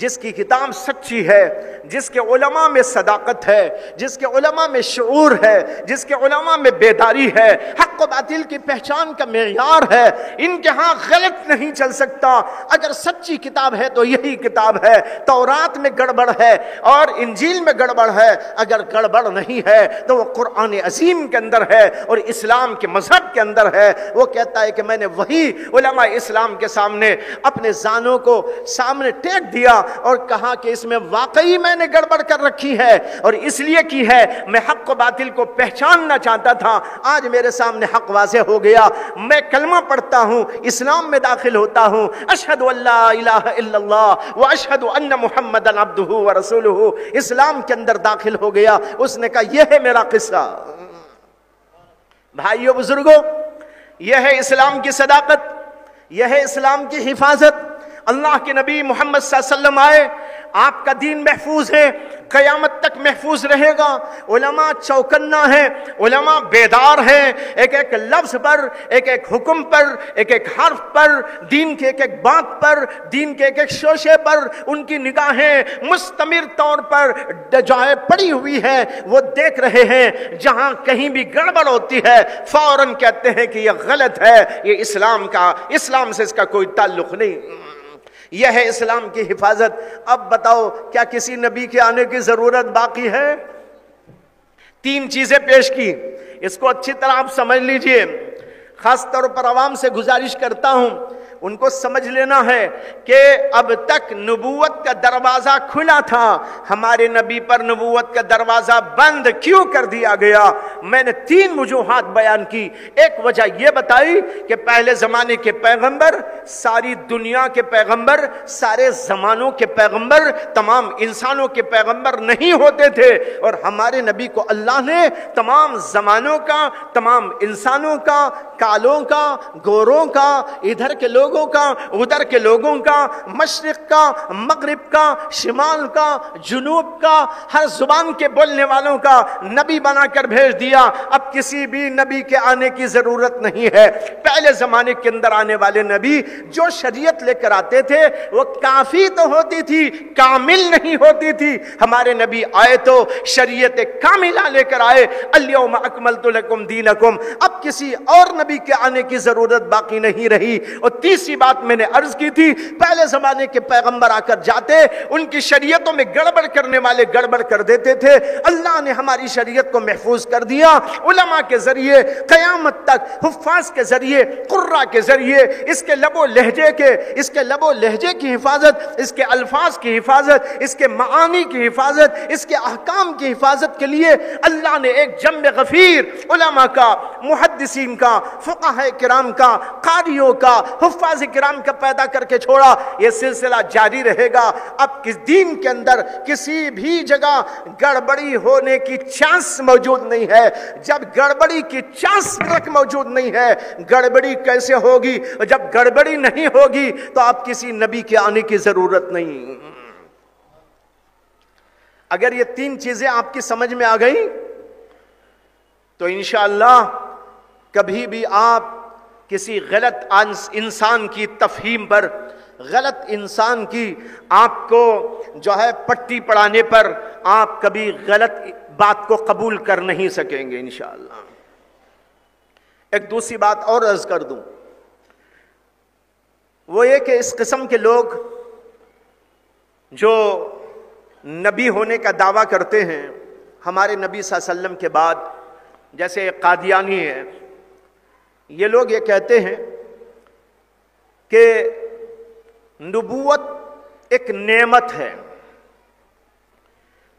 جس کی کتاب سچی ہے، جس کے علماء میں صداقت ہے، جس کے علماء میں شعور ہے، جس کے علماء میں بیداری ہے، حق و باطل کی پہچان کا معیار ہے، ان کے ہاں غلط نہیں چل سکتا۔ اگر سچی کتاب ہے تو یہی کتاب ہے۔ تورات میں گڑبڑ ہے اور انجیل میں گڑبڑ ہے، اگر گڑبڑ نہیں ہے تو وہ قرآن عظیم کے اندر ہے اور اسلام کے مذہب کے اندر ہے۔ وہ کہتا ہے کہ میں نے وہی علماء اسلام کے سامنے اپنے زانوں کو سامنے ٹیک دیا اور کہا کہ اس میں واقعی میں نے گڑبڑ کر رکھی ہے، اور اس لیے کی ہے میں حق و باطل کو پہچاننا چاہتا تھا۔ آج میرے سامنے حق واضح ہو گیا، میں کلمہ پڑھتا ہوں، اسلام میں داخل ہوتا ہوں، اشہد ان لا الہ الا اللہ واشہد ان محمدًا عبدہ ورسولہ، اسلام کے اندر داخل ہو گیا۔ اس نے کہا یہ ہے میرا قصہ۔ بھائیو بزرگوں، یہ ہے اسلام کی صداقت، یہ ہے اسلام کی حفاظت۔ اللہ کے نبی محمد صلی اللہ علیہ وسلم آئے، آپ کا دین محفوظ ہے، قیامت تک محفوظ رہے گا۔ علماء چوکنا ہیں، علماء بیدار ہیں، ایک ایک لفظ پر، ایک ایک حکم پر، ایک ایک حرف پر، دین کے ایک ایک بات پر، دین کے ایک ایک شوشے پر ان کی نگاہیں مستمر طور پر جائے پڑی ہوئی ہے، وہ دیکھ رہے ہیں۔ جہاں کہیں بھی گڑبڑ ہوتی ہے فوراً کہتے ہیں کہ یہ غلط ہے، یہ اسلام سے اس کا کوئی تعلق نہیں۔ یہ ہے اسلام کی حفاظت۔ اب بتاؤ کیا کسی نبی کے آنے کی ضرورت باقی ہے؟ تین چیزیں پیش کی، اس کو اچھی طرح آپ سمجھ لیجئے۔ خاص طور پر عوام سے گزارش کرتا ہوں، ان کو سمجھ لینا ہے کہ اب تک نبوت کا دروازہ کھلا تھا، ہمارے نبی پر نبوت کا دروازہ بند کیوں کر دیا گیا؟ میں نے 3 وجوہات بیان کی۔ ایک وجہ یہ بتائی کہ پہلے زمانے کے پیغمبر، ساری دنیا کے پیغمبر، سارے زمانوں کے پیغمبر، تمام انسانوں کے پیغمبر نہیں ہوتے تھے، اور ہمارے نبی کو اللہ نے تمام زمانوں کا، تمام انسانوں کا، کالوں کا، گوروں کا، ادھر کے لوگوں کا، ادھر کے لوگوں کا، مشرق کا، مغرب کا، شمال کا، جنوب کا، ہر زبان کے بولنے والوں کا نبی بنا کر بھیج دیا۔ اب کسی بھی نبی کے آنے کی ضرورت نہیں ہے۔ پہلے زمانے کے اندر آنے والے نبی جو شریعت لے کر آتے تھے وہ کافی تو ہوتی تھی، کامل نہیں ہوتی تھی۔ ہمارے نبی آئے تو شریعت کاملہ لے کر آئے، الیوم اکملت لکم دینکم۔ اب کسی اور نبی کے آنے کی ضرورت باقی نہیں رہی۔ اور تیسری بات میں نے عرض کی تھی، پہلے زمانے کے پیغمبر آ کر جاتے، ان کی شریعتوں میں گڑبڑ کرنے والے گڑبڑ کر دیتے تھے۔ اللہ نے ہماری شریعت کو محفوظ کر دیا، علماء کے ذریعے قیامت تک، حفاظ کے ذریعے، قرہ کے ذریعے، اس کے لب و لہجے کی حفاظت، اس کے الفاظ کی حفاظت، اس کے معانی کی حفاظت، اس کے احکام کی حفاظت کے لیے اللہ نے ایک جمع غفیر علماء کا، محدثین کا، فقہاء کرام کا، قاریوں کا، حفاظ کرام کا پیدا کر کے چھوڑا۔ یہ سلسلہ جاری رہے گا۔ اب کس دین کے اندر کسی بھی جگہ گڑبڑی ہونے کی چانس موجود نہیں ہے۔ جب گڑبڑی کی چانس تک موجود نہیں ہے، گڑبڑی کیسے ہوگی؟ جب گڑبڑی نہیں ہوگی تو آپ کسی نبی کے آنے کی ضرورت نہیں۔ اگر یہ 3 چیزیں آپ کی سمجھ میں آ گئی تو انشاءاللہ کبھی بھی آپ کسی غلط انسان کی تفہیم پر، غلط انسان کی آپ کو جو ہے پٹی پڑھانے پر آپ کبھی غلط بات کو قبول کر نہیں سکیں گے انشاءاللہ۔ ایک دوسری بات اور عرض کر دوں، وہ یہ کہ اس قسم کے لوگ جو نبی ہونے کا دعویٰ کرتے ہیں ہمارے نبی صلی اللہ علیہ وسلم کے بعد، جیسے قادیانی ہے، یہ لوگ یہ کہتے ہیں کہ نبوت ایک نعمت ہے،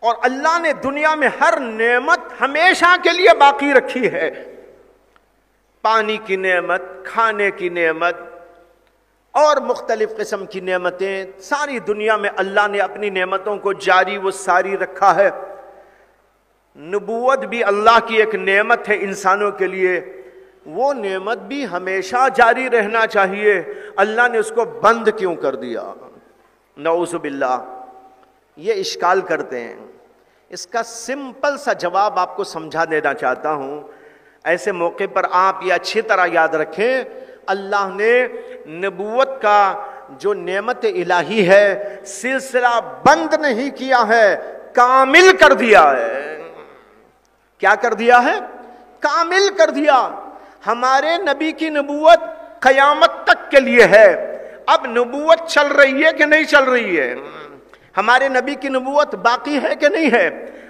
اور اللہ نے دنیا میں ہر نعمت ہمیشہ کے لیے باقی رکھی ہے۔ پانی کی نعمت، کھانے کی نعمت اور مختلف قسم کی نعمتیں، ساری دنیا میں اللہ نے اپنی نعمتوں کو جاری و ساری رکھا ہے۔ نبوت بھی اللہ کی ایک نعمت ہے انسانوں کے لیے، وہ نعمت بھی ہمیشہ جاری رہنا چاہیے، اللہ نے اس کو بند کیوں کر دیا؟ نعوذ باللہ۔ یہ اشکال کرتے ہیں، اس کا سمپل سا جواب آپ کو سمجھا دینا چاہتا ہوں۔ ایسے موقع پر آپ یہ اچھی طرح یاد رکھیں، اللہ نے نبوت کا جو نعمت الہی ہے سلسلہ بند نہیں کیا ہے، کامل کر دیا ہے۔ کیا کر دیا ہے؟ کامل کر دیا۔ ہمارے نبی کی نبوت قیامت تک کے لیے ہے۔ اب نبوت چل رہی ہے کہ نہیں چل رہی ہے؟ ہمارے نبی کی نبوت باقی ہے کہ نہیں ہے؟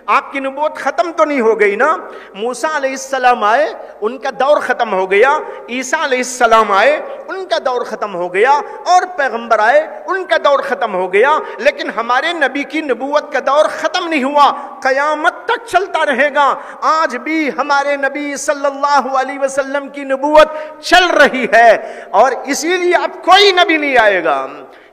آپ کی نبوت ختم تو نہیں ہو گئی نا؟ موسیٰ علیہ السلام آئے، ان کا دور ختم ہو گیا، عیسیٰ علیہ السلام آئے، ان کا دور ختم ہو گیا، اور پیغمبر آئے، ان کا دور ختم ہو گیا، لیکن ہمارے نبی کی نبوت کا دور ختم نہیں ہوا، قیامت تک چلتا رہے گا۔ آج بھی ہمارے نبی صلی اللہ علیہ وسلم کی نبوت چل رہی ہے، اور اسی لیے اب کوئی نبی نہیں آئے گا۔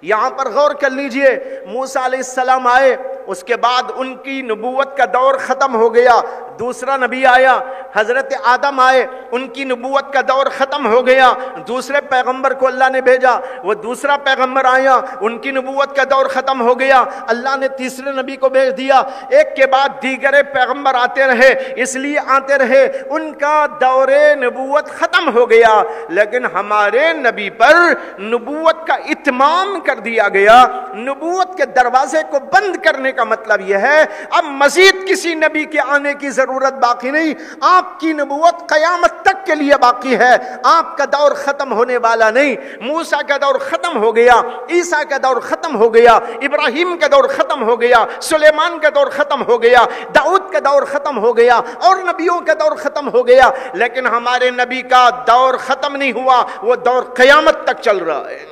یہاں پر غور کر لیجئے، موسیٰ علیہ السلام آئے، اس کے بعد ان کی نبوت کا دور ختم ہو گیا، دوسرا نبی آیا، حضرت آدم آئے، ان کی نبوت کا دور ختم ہو گیا، دوسرے پیغمبر کو اللہ نے بھیجا، وہ دوسرا پیغمبر آیا، ان کی نبوت کا دور ختم ہو گیا، اللہ نے تیسرے نبی کو بھیج دیا، ایک کے بعد دیگر پیغمبر آتے رہے، اس لیے آتے رہے، ان کا دور نبوت ختم ہو گیا، لیکن ہمارے نبی پر نبوت کا اتمام کر دیا گیا۔ نبوت کے دروازے کو بند کرنے کا مطلب یہ ہے اب مزید کسی نبی کے آنے کی ضرورت باقی نہیں، آپ کی نبوت قیامت تک کے لیے باقی ہے، آپ کا دور ختم ختم ہونے والا نہیں. موسیٰ کا دور ختم ہو گیا, عیسیٰ کا دور ختم ہو گیا, ابراہیم کا دور ختم ہو گیا, سلیمان کا دور ختم ہو گیا, داؤد کا دور ختم ہو گیا, اور نبیوں کا دور ختم ہو گیا. لیکن ہمارے نبی کا دور ختم نہیں ہوا, وہ دور قیامت تک چل رہا ہے.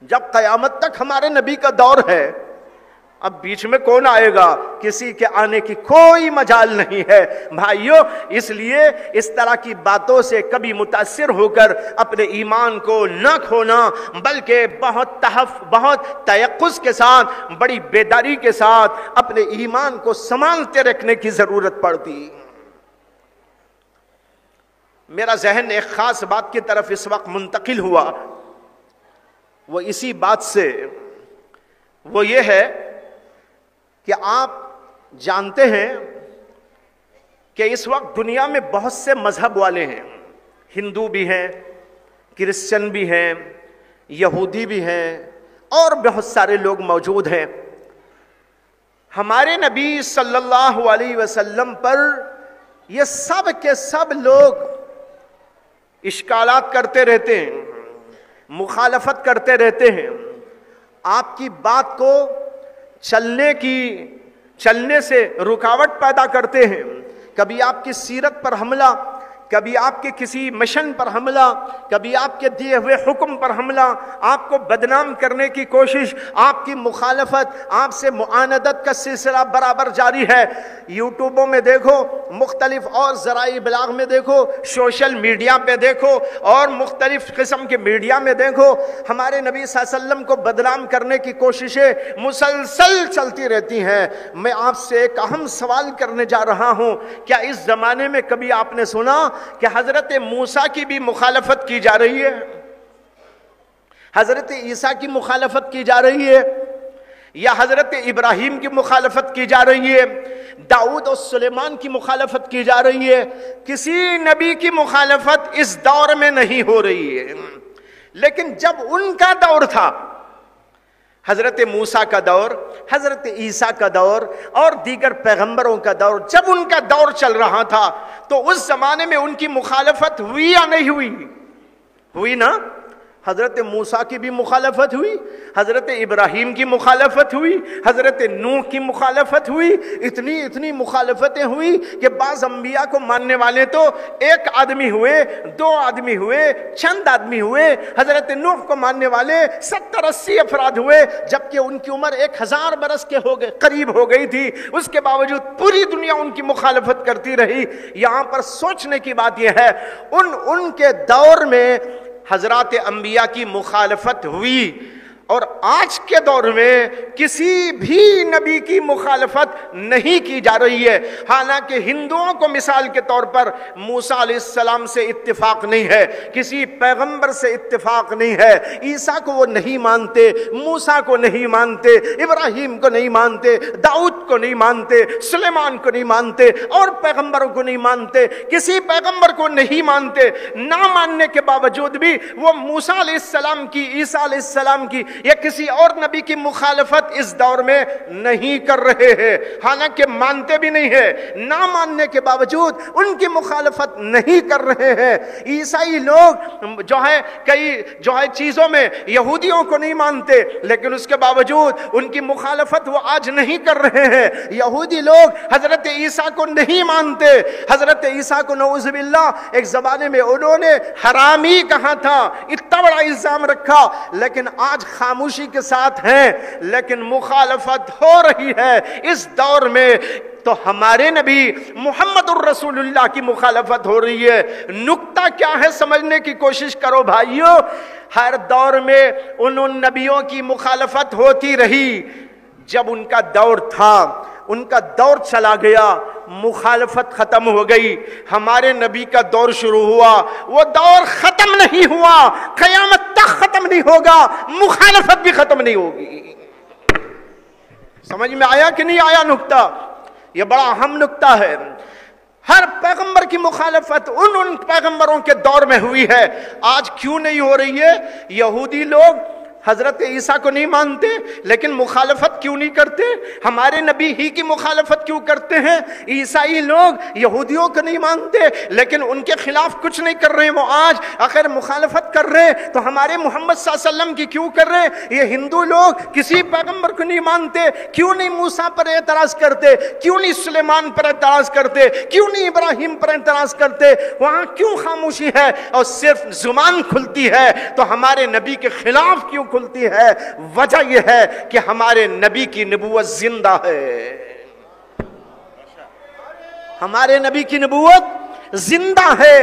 جب قیامت تک ہمارے نبی کا دور ہے, اب بیچ میں کون آئے گا؟ کسی کے آنے کی کوئی مجال نہیں ہے بھائیو. اس لیے اس طرح کی باتوں سے کبھی متاثر ہو کر اپنے ایمان کو نہ کھونا, بلکہ بہت تیقظ کے ساتھ, بڑی بیداری کے ساتھ اپنے ایمان کو سنبھالتے رکھنے کی ضرورت پڑتی. میرا ذہن ایک خاص بات کی طرف اس وقت منتقل ہوا, وہ اسی بات سے, وہ یہ ہے کہ آپ جانتے ہیں کہ اس وقت دنیا میں بہت سے مذہب والے ہیں. ہندو بھی ہیں, کرسچن بھی ہیں, یہودی بھی ہیں, اور بہت سارے لوگ موجود ہیں. ہمارے نبی صلی اللہ علیہ وسلم پر یہ سب کے سب لوگ اشکالات کرتے رہتے ہیں, مخالفت کرتے رہتے ہیں. آپ کی بات کو چلنے سے رکاوٹ پیدا کرتے ہیں. کبھی آپ کی سیرت پر حملہ, کبھی آپ کے کسی مشن پر حملہ, کبھی آپ کے دیے ہوئے حکم پر حملہ, آپ کو بدنام کرنے کی کوشش, آپ کی مخالفت, آپ سے معاندت کا سلسلہ برابر جاری ہے. یوٹیوبوں میں دیکھو, مختلف اور ذرائع ابلاغ میں دیکھو, سوشل میڈیا پہ دیکھو, اور مختلف قسم کے میڈیا میں دیکھو, ہمارے نبی صلی اللہ علیہ وسلم کو بدنام کرنے کی کوششیں مسلسل چلتی رہتی ہیں. میں آپ سے ایک اہم سوال کرنے جا رہا ہوں, کیا اس زمانے میں کبھی آپ نے سنا کہ حضرت موسیٰ کی بھی مخالفت کی جا رہی ہے, حضرت عیسیٰ کی مخالفت کی جا رہی ہے, یا حضرت ابراہیم کی مخالفت کی جا رہی ہے, داؤد اور سلیمان کی مخالفت کی جا رہی ہے؟ کسی نبی کی مخالفت اس دور میں نہیں ہو رہی ہے. لیکن جب ان کا دور تھا, حضرت موسیٰ کا دور, حضرت عیسیٰ کا دور, اور دیگر پیغمبروں کا دور, جب ان کا دور چل رہا تھا تو اس زمانے میں ان کی مخالفت ہوئی یا نہیں ہوئی؟ ہوئی نا. حضرت موسیٰ کی بھی مخالفت ہوئی, حضرت ابراہیم کی مخالفت ہوئی, حضرت نوح کی مخالفت ہوئی. اتنی مخالفتیں ہوئی کہ بعض انبیاء کو ماننے والے تو ایک آدمی ہوئے, دو آدمی ہوئے, چند آدمی ہوئے. حضرت نوح کو ماننے والے 70-80 افراد ہوئے, جبکہ ان کی عمر 1000 برس کے قریب ہو گئی تھی. اس کے باوجود پوری دنیا ان کی مخالفت کرتی رہی. یہاں پر سوچنے کی بات یہ ہے, ان کے دور میں حضرات انبیاء کی مخالفت ہوئی, اور آج کے دور میں کسی بھی نبی کی مخالفت نہیں کی جا رہی ہے. حالانکہ ہندوؤں کو مثال کے طور پر موسیٰ علیہ السلام سے اتفاق نہیں ہے, کسی پیغمبر سے اتفاق نہیں ہے. عیسیٰ کو وہ نہیں مانتے, موسیٰ کو نہیں مانتے, ابراہیم کو نہیں مانتے, داؤد کو نہیں مانتے, سلیمان کو نہیں مانتے, اور پیغمبروں کو نہیں مانتے. کسی پیغمبر کو نہیں مانتے. نہ ماننے کے باوجود بھی وہ موسیٰ علیہ السلام کی, عیسیٰ علیہ السلام کی یا کسی اور نبی کی مخالفت اس دور میں نہیں کر رہے ہیں. حالانکہ مانتے بھی نہیں ہیں, نہ ماننے کے باوجود ان کی مخالفت نہیں کر رہے ہیں. عیسائی لوگ جو ہے چیزوں میں یہودیوں کو نہیں مانتے, لیکن اس کے باوجود ان کی مخالفت وہ آج نہیں کر رہے ہیں. یہودی لوگ حضرت عیسیٰ کو نہیں مانتے. حضرت عیسیٰ کو نعوذ باللہ ایک زمانے میں انہوں نے حرامی کہا تھا, اتنا بڑا الزام رکھا, لیکن آج خاموشی کے ساتھ ہیں. لیکن مخالفت ہو رہی ہے اس دور میں. تو ہمارے نبی محمد الرسول اللہ کی مخالفت ہو رہی ہے. نکتہ کیا ہے سمجھنے کی کوشش کرو بھائیو. ہر دور میں ان نبیوں کی مخالفت ہوتی رہی. جب ان کا دور تھا, ان کا دور چلا گیا, مخالفت ختم ہو گئی. ہمارے نبی کا دور شروع ہوا, وہ دور ختم نہیں ہوا, قیامت تک ختم نہیں ہوگا, مخالفت بھی ختم نہیں ہوگی. سمجھ میں آیا کہ نہیں آیا نکتہ؟ یہ بڑا اہم نکتہ ہے. ہر پیغمبر کی مخالفت ان پیغمبروں کے دور میں ہوئی ہے. آج کیوں نہیں ہو رہی ہے؟ یہودی لوگ حضرت عیسیٰ کو نہیں مانتے لیکن مخالفت کیوں نہیں کرتے؟ ہمارے نبی ہی کی مخالفت کیوں کرتے ہیں؟ عیسائی لوگ یہودیوں کو نہیں مانتے لیکن ان کے خلاف کچھ نہیں کر رہے، وہ آج اگر مخالفت کر رہے تو ہمارے محمد صلی اللہ علیہ وسلم کی کیوں کر رہے؟ یہ ہندو لوگ کسی پیغمبر کو نہیں مانتے، کیوں نہیں موسیٰ پر اعتراض کرتے؟ کیوں نہیں سلیمان پر اعتراض کرتے؟ کیوں نہیں ابراہیم پر اعتراض کرتے؟ وہاں کیوں خاموشی ہے اور صرف زبان کھلتی ہے تو ہمارے نبی کے خلاف کیوں کھلتی ہے؟ وجہ یہ ہے کہ ہمارے نبی کی نبوت زندہ ہے، ہمارے نبی کی نبوت زندہ ہے۔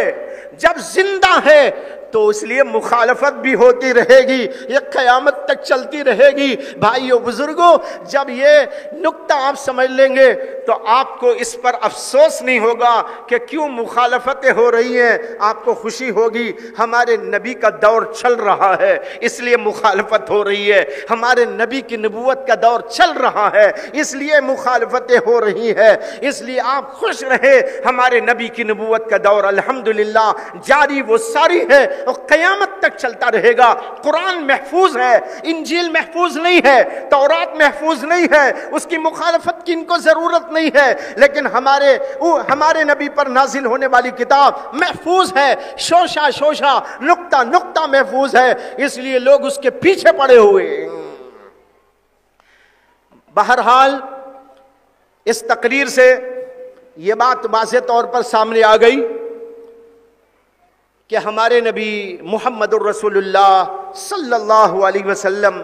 جب زندہ ہے تو اس لیے مخالفت بھی ہوتی رہے گی، یہ قیامت تک چلتی رہے گی۔ بھائیو بزرگوں، جب یہ نقطہ آپ سمجھ لیں گے تو آپ کو اس پر افسوس نہیں ہوگا کہ کیوں مخالفتیں ہو رہی ہیں، آپ کو خوشی ہوگی ہمارے نبی کا دور چل رہا ہے اس لیے مخالفت ہو رہی ہے، ہمارے نبی کی نبوت کا دور چل رہا ہے اس لیے مخالفتیں ہو رہی ہیں، اس لیے آپ خوش رہے ہمارے نبی کی نبوت کا دور الحمدللہ جاری و ساری ہے اور قیامت تک چلتا رہے گا۔ قرآن محفوظ ہے، انجیل محفوظ نہیں ہے، تورات محفوظ نہیں ہے، اس کی مخالفت کی ان کو ضرورت نہیں ہے، لیکن ہمارے نبی پر نازل ہونے والی کتاب محفوظ ہے، شوشہ شوشہ نقطہ نقطہ محفوظ ہے، اس لیے لوگ اس کے پیچھے پڑے ہوئے۔ بہرحال اس تقریر سے یہ بات واضح طور پر سامنے آ گئی کہ ہمارے نبی محمد الرسول اللہ صلی اللہ علیہ وسلم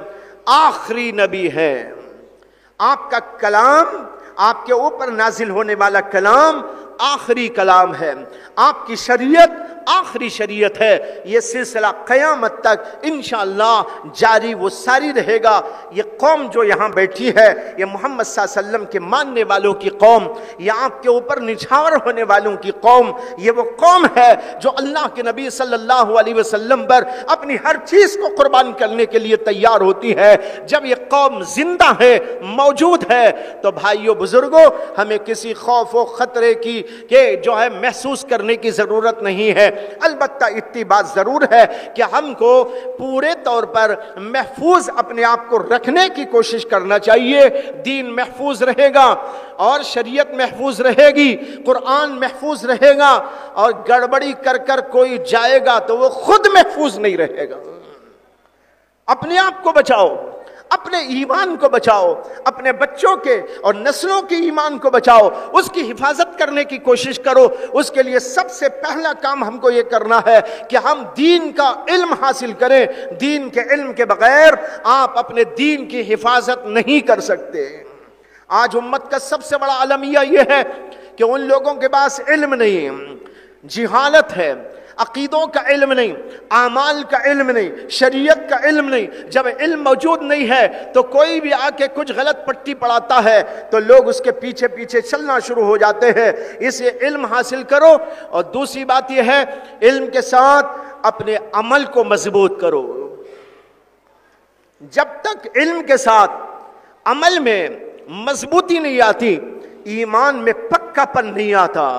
آخری نبی ہیں۔ آپ کا کلام، آپ کے اوپر نازل ہونے والا کلام آخری کلام ہے، آپ کی شریعت آخری شریعت ہے۔ یہ سلسلہ قیامت تک انشاءاللہ جاری و ساری رہے گا۔ یہ قوم جو یہاں بیٹھی ہے، یہ محمد صلی اللہ علیہ وسلم کے ماننے والوں کی قوم، یہ آپ کے اوپر نچھاور ہونے والوں کی قوم، یہ وہ قوم ہے جو اللہ کے نبی صلی اللہ علیہ وسلم پر اپنی ہر چیز کو قربان کرنے کے لیے تیار ہوتی ہے۔ جب یہ قوم زندہ ہے، موجود ہے، تو بھائیو بزرگوں، ہمیں کسی خوف و خطرے کی جو ہے محسوس کرنے کی ضرورت نہیں ہے۔ البتہ اتنی بات ضرور ہے کہ ہم کو پورے طور پر محفوظ اپنے آپ کو رکھنے کی کوشش کرنا چاہیے۔ دین محفوظ رہے گا اور شریعت محفوظ رہے گی، قرآن محفوظ رہے گا، اور گڑبڑی کر کوئی جائے گا تو وہ خود محفوظ نہیں رہے گا۔ اپنے آپ کو بچاؤ، اپنے ایمان کو بچاؤ، اپنے بچوں کے اور نسلوں کے ایمان کو بچاؤ، اس کی حفاظت کرنے کی کوشش کرو۔ اس کے لیے سب سے پہلا کام ہم کو یہ کرنا ہے کہ ہم دین کا علم حاصل کریں۔ دین کے علم کے بغیر آپ اپنے دین کی حفاظت نہیں کر سکتے۔ آج امت کا سب سے بڑا المیہ یہ ہے کہ ان لوگوں کے پاس علم نہیں، جہالت ہے، عقیدوں کا علم نہیں، اعمال کا علم نہیں، شریعت کا علم نہیں۔ جب علم موجود نہیں ہے تو کوئی بھی آ کے کچھ غلط پٹی پڑھاتا ہے تو لوگ اس کے پیچھے پیچھے چلنا شروع ہو جاتے ہیں۔ اسے علم حاصل کرو، اور دوسری بات یہ ہے علم کے ساتھ اپنے عمل کو مضبوط کرو۔ جب تک علم کے ساتھ عمل میں مضبوطی نہیں آتی، ایمان میں پکا پن نہیں آتا۔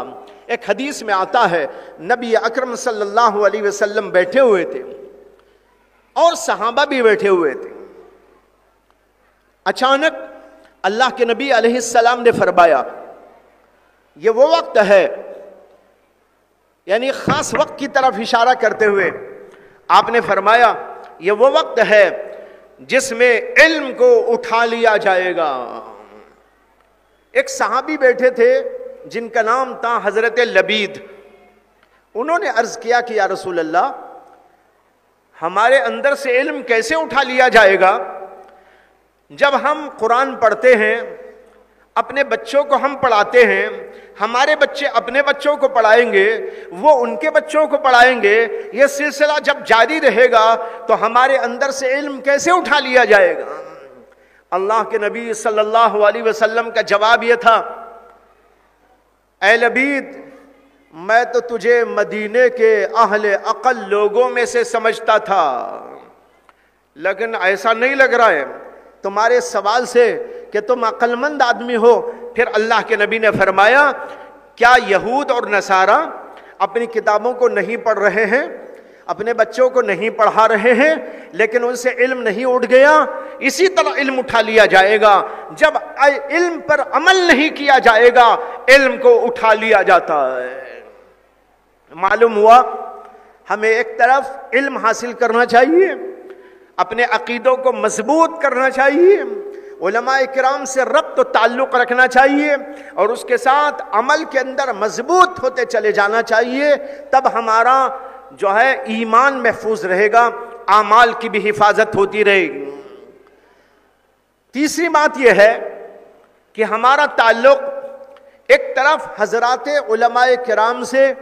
ایک حدیث میں آتا ہے نبی اکرم صلی اللہ علیہ وسلم بیٹھے ہوئے تھے اور صحابہ بھی بیٹھے ہوئے تھے۔ اچانک اللہ کے نبی علیہ السلام نے فرمایا، یہ وہ وقت ہے، یعنی خاص وقت کی طرف اشارہ کرتے ہوئے آپ نے فرمایا، یہ وہ وقت ہے جس میں علم کو اٹھا لیا جائے گا۔ ایک صحابی بیٹھے تھے جن کا نام تھا حضرت لبید۔ انہوں نے عرض کیا کہ یا رسول اللہ، ہمارے اندر سے علم کیسے اٹھا لیا جائے گا؟ جب ہم قرآن پڑھتے ہیں، اپنے بچوں کو ہم پڑھاتے ہیں، ہمارے بچے اپنے بچوں کو پڑھائیں گے، وہ ان کے بچوں کو پڑھائیں گے، یہ سلسلہ جب جاری رہے گا تو ہمارے اندر سے علم کیسے اٹھا لیا جائے گا؟ اللہ کے نبی صلی اللہ علیہ وسلم کا جواب یہ تھا، اے لبید، میں تو تجھے مدینے کے اہل عقل لوگوں میں سے سمجھتا تھا، لیکن ایسا نہیں لگ رہا ہے تمہارے سوال سے کہ تم عقل مند آدمی ہو۔ پھر اللہ کے نبی نے فرمایا، کیا یہود اور نصارہ اپنی کتابوں کو نہیں پڑھ رہے ہیں؟ اپنے بچوں کو نہیں پڑھا رہے ہیں لیکن ان سے علم نہیں اٹھ گیا، اسی طرح علم اٹھا لیا جائے گا۔ جب علم پر عمل نہیں کیا جائے گا علم کو اٹھا لیا جاتا ہے۔ معلوم ہوا ہمیں ایک طرف علم حاصل کرنا چاہیے، اپنے عقیدوں کو مضبوط کرنا چاہیے، علماء کرام سے ربط و تعلق رکھنا چاہیے، اور اس کے ساتھ عمل کے اندر مضبوط ہوتے چلے جانا چاہیے، تب ہمارا جو ہے ایمان محفوظ رہے گا، اعمال کی بھی حفاظت ہوتی رہے گی۔ تیسری بات یہ ہے کہ ہمارا تعلق ایک طرف حضرات علماء کرام سے،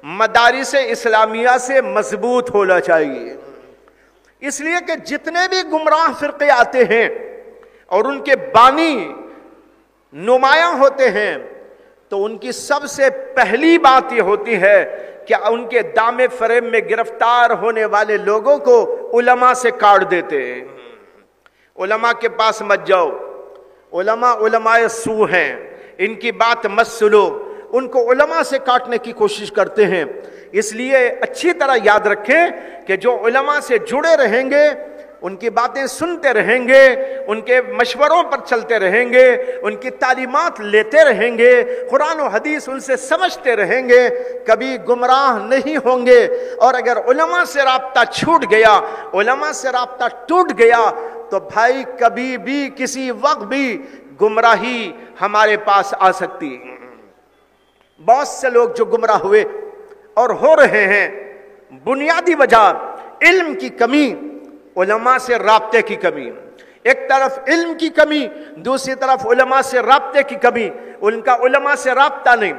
مدارس اسلامیہ سے مضبوط ہونا چاہیے، اس لیے کہ جتنے بھی گمراہ فرقے آتے ہیں اور ان کے بانی نمایاں ہوتے ہیں تو ان کی سب سے پہلی بات یہ ہوتی ہے کہ ان کے دام فریب میں گرفتار ہونے والے لوگوں کو علماء سے کاٹ دیتے ہیں۔ علماء کے پاس مت جاؤ، علماء سو ہیں، ان کی بات مت سنو، ان کو علماء سے کاٹنے کی کوشش کرتے ہیں۔ اس لیے اچھی طرح یاد رکھیں کہ جو علماء سے جڑے رہیں گے، ان کی باتیں سنتے رہیں گے، ان کے مشوروں پر چلتے رہیں گے، ان کی تعلیمات لیتے رہیں گے، قرآن و حدیث ان سے سمجھتے رہیں گے، کبھی گمراہ نہیں ہوں گے۔ اور اگر علماء سے رابطہ چھوٹ گیا، علماء سے رابطہ ٹوٹ گیا تو بھائی کبھی بھی کسی وقت بھی گمراہی ہمارے پاس آ سکتی ہے۔ بہت سے لوگ جو گمراہ ہوئے اور ہو رہے ہیں، بنیادی وجہ علم کی کمی، علماء سے رابطے کی کمی۔ ایک طرف علم کی کمی، دوسری طرف علماء سے رابطے کی کمی۔ ان کا علماء سے رابطہ نہیں،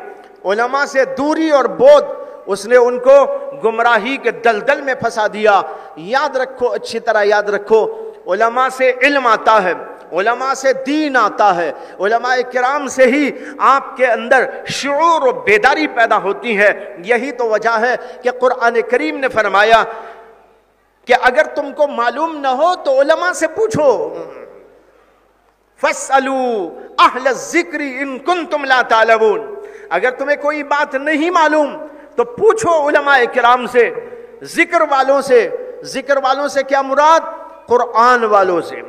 علماء سے دوری اور بعد، اس نے ان کو گمراہی کے دلدل میں پھنسا دیا۔ یاد رکھو، اچھی طرح یاد رکھو، علماء سے علم آتا ہے، علماء سے دین آتا ہے، علماء کرام سے ہی آپ کے اندر شعور و بیداری پیدا ہوتی ہے۔ یہی تو وجہ ہے کہ قرآن کریم نے فرمایا کہ اگر تم کو معلوم نہ ہو تو علماء سے پوچھو، فَاسْأَلُوا أَهْلَ الذِّكْرِ إِن كُنتُمْ لَا تَعْلَمُونَ۔ اگر تمہیں کوئی بات نہیں معلوم تو پوچھو علماء کرام سے، ذکر والوں سے۔ ذکر والوں سے کیا مراد؟ قرآن والوں سے،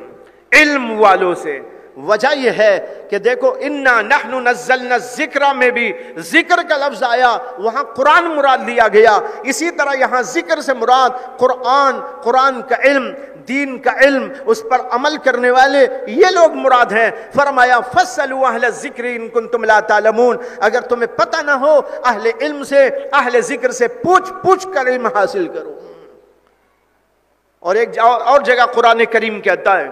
علم والوں سے۔ وجہ یہ ہے کہ دیکھو اِنَّا نَحْنُ نَزَّلْنَا الذِّكْرَ میں بھی ذکر کا لفظ آیا، وہاں قرآن مراد لیا گیا۔ اسی طرح یہاں ذکر سے مراد قرآن، قرآن کا علم، دین کا علم، اس پر عمل کرنے والے، یہ لوگ مراد ہیں۔ فرمایا فَاسْأَلُوا أَهْلَ الذِّكْرِ إِن كُنتُمْ لَا تَعْلَمُونَ۔ اگر تمہیں پتہ نہ ہو، اہل علم سے، اہل ذکر سے پوچھ کر علم حاصل کرو۔ اور ایک اور جگہ قرآن کریم کہتا ہے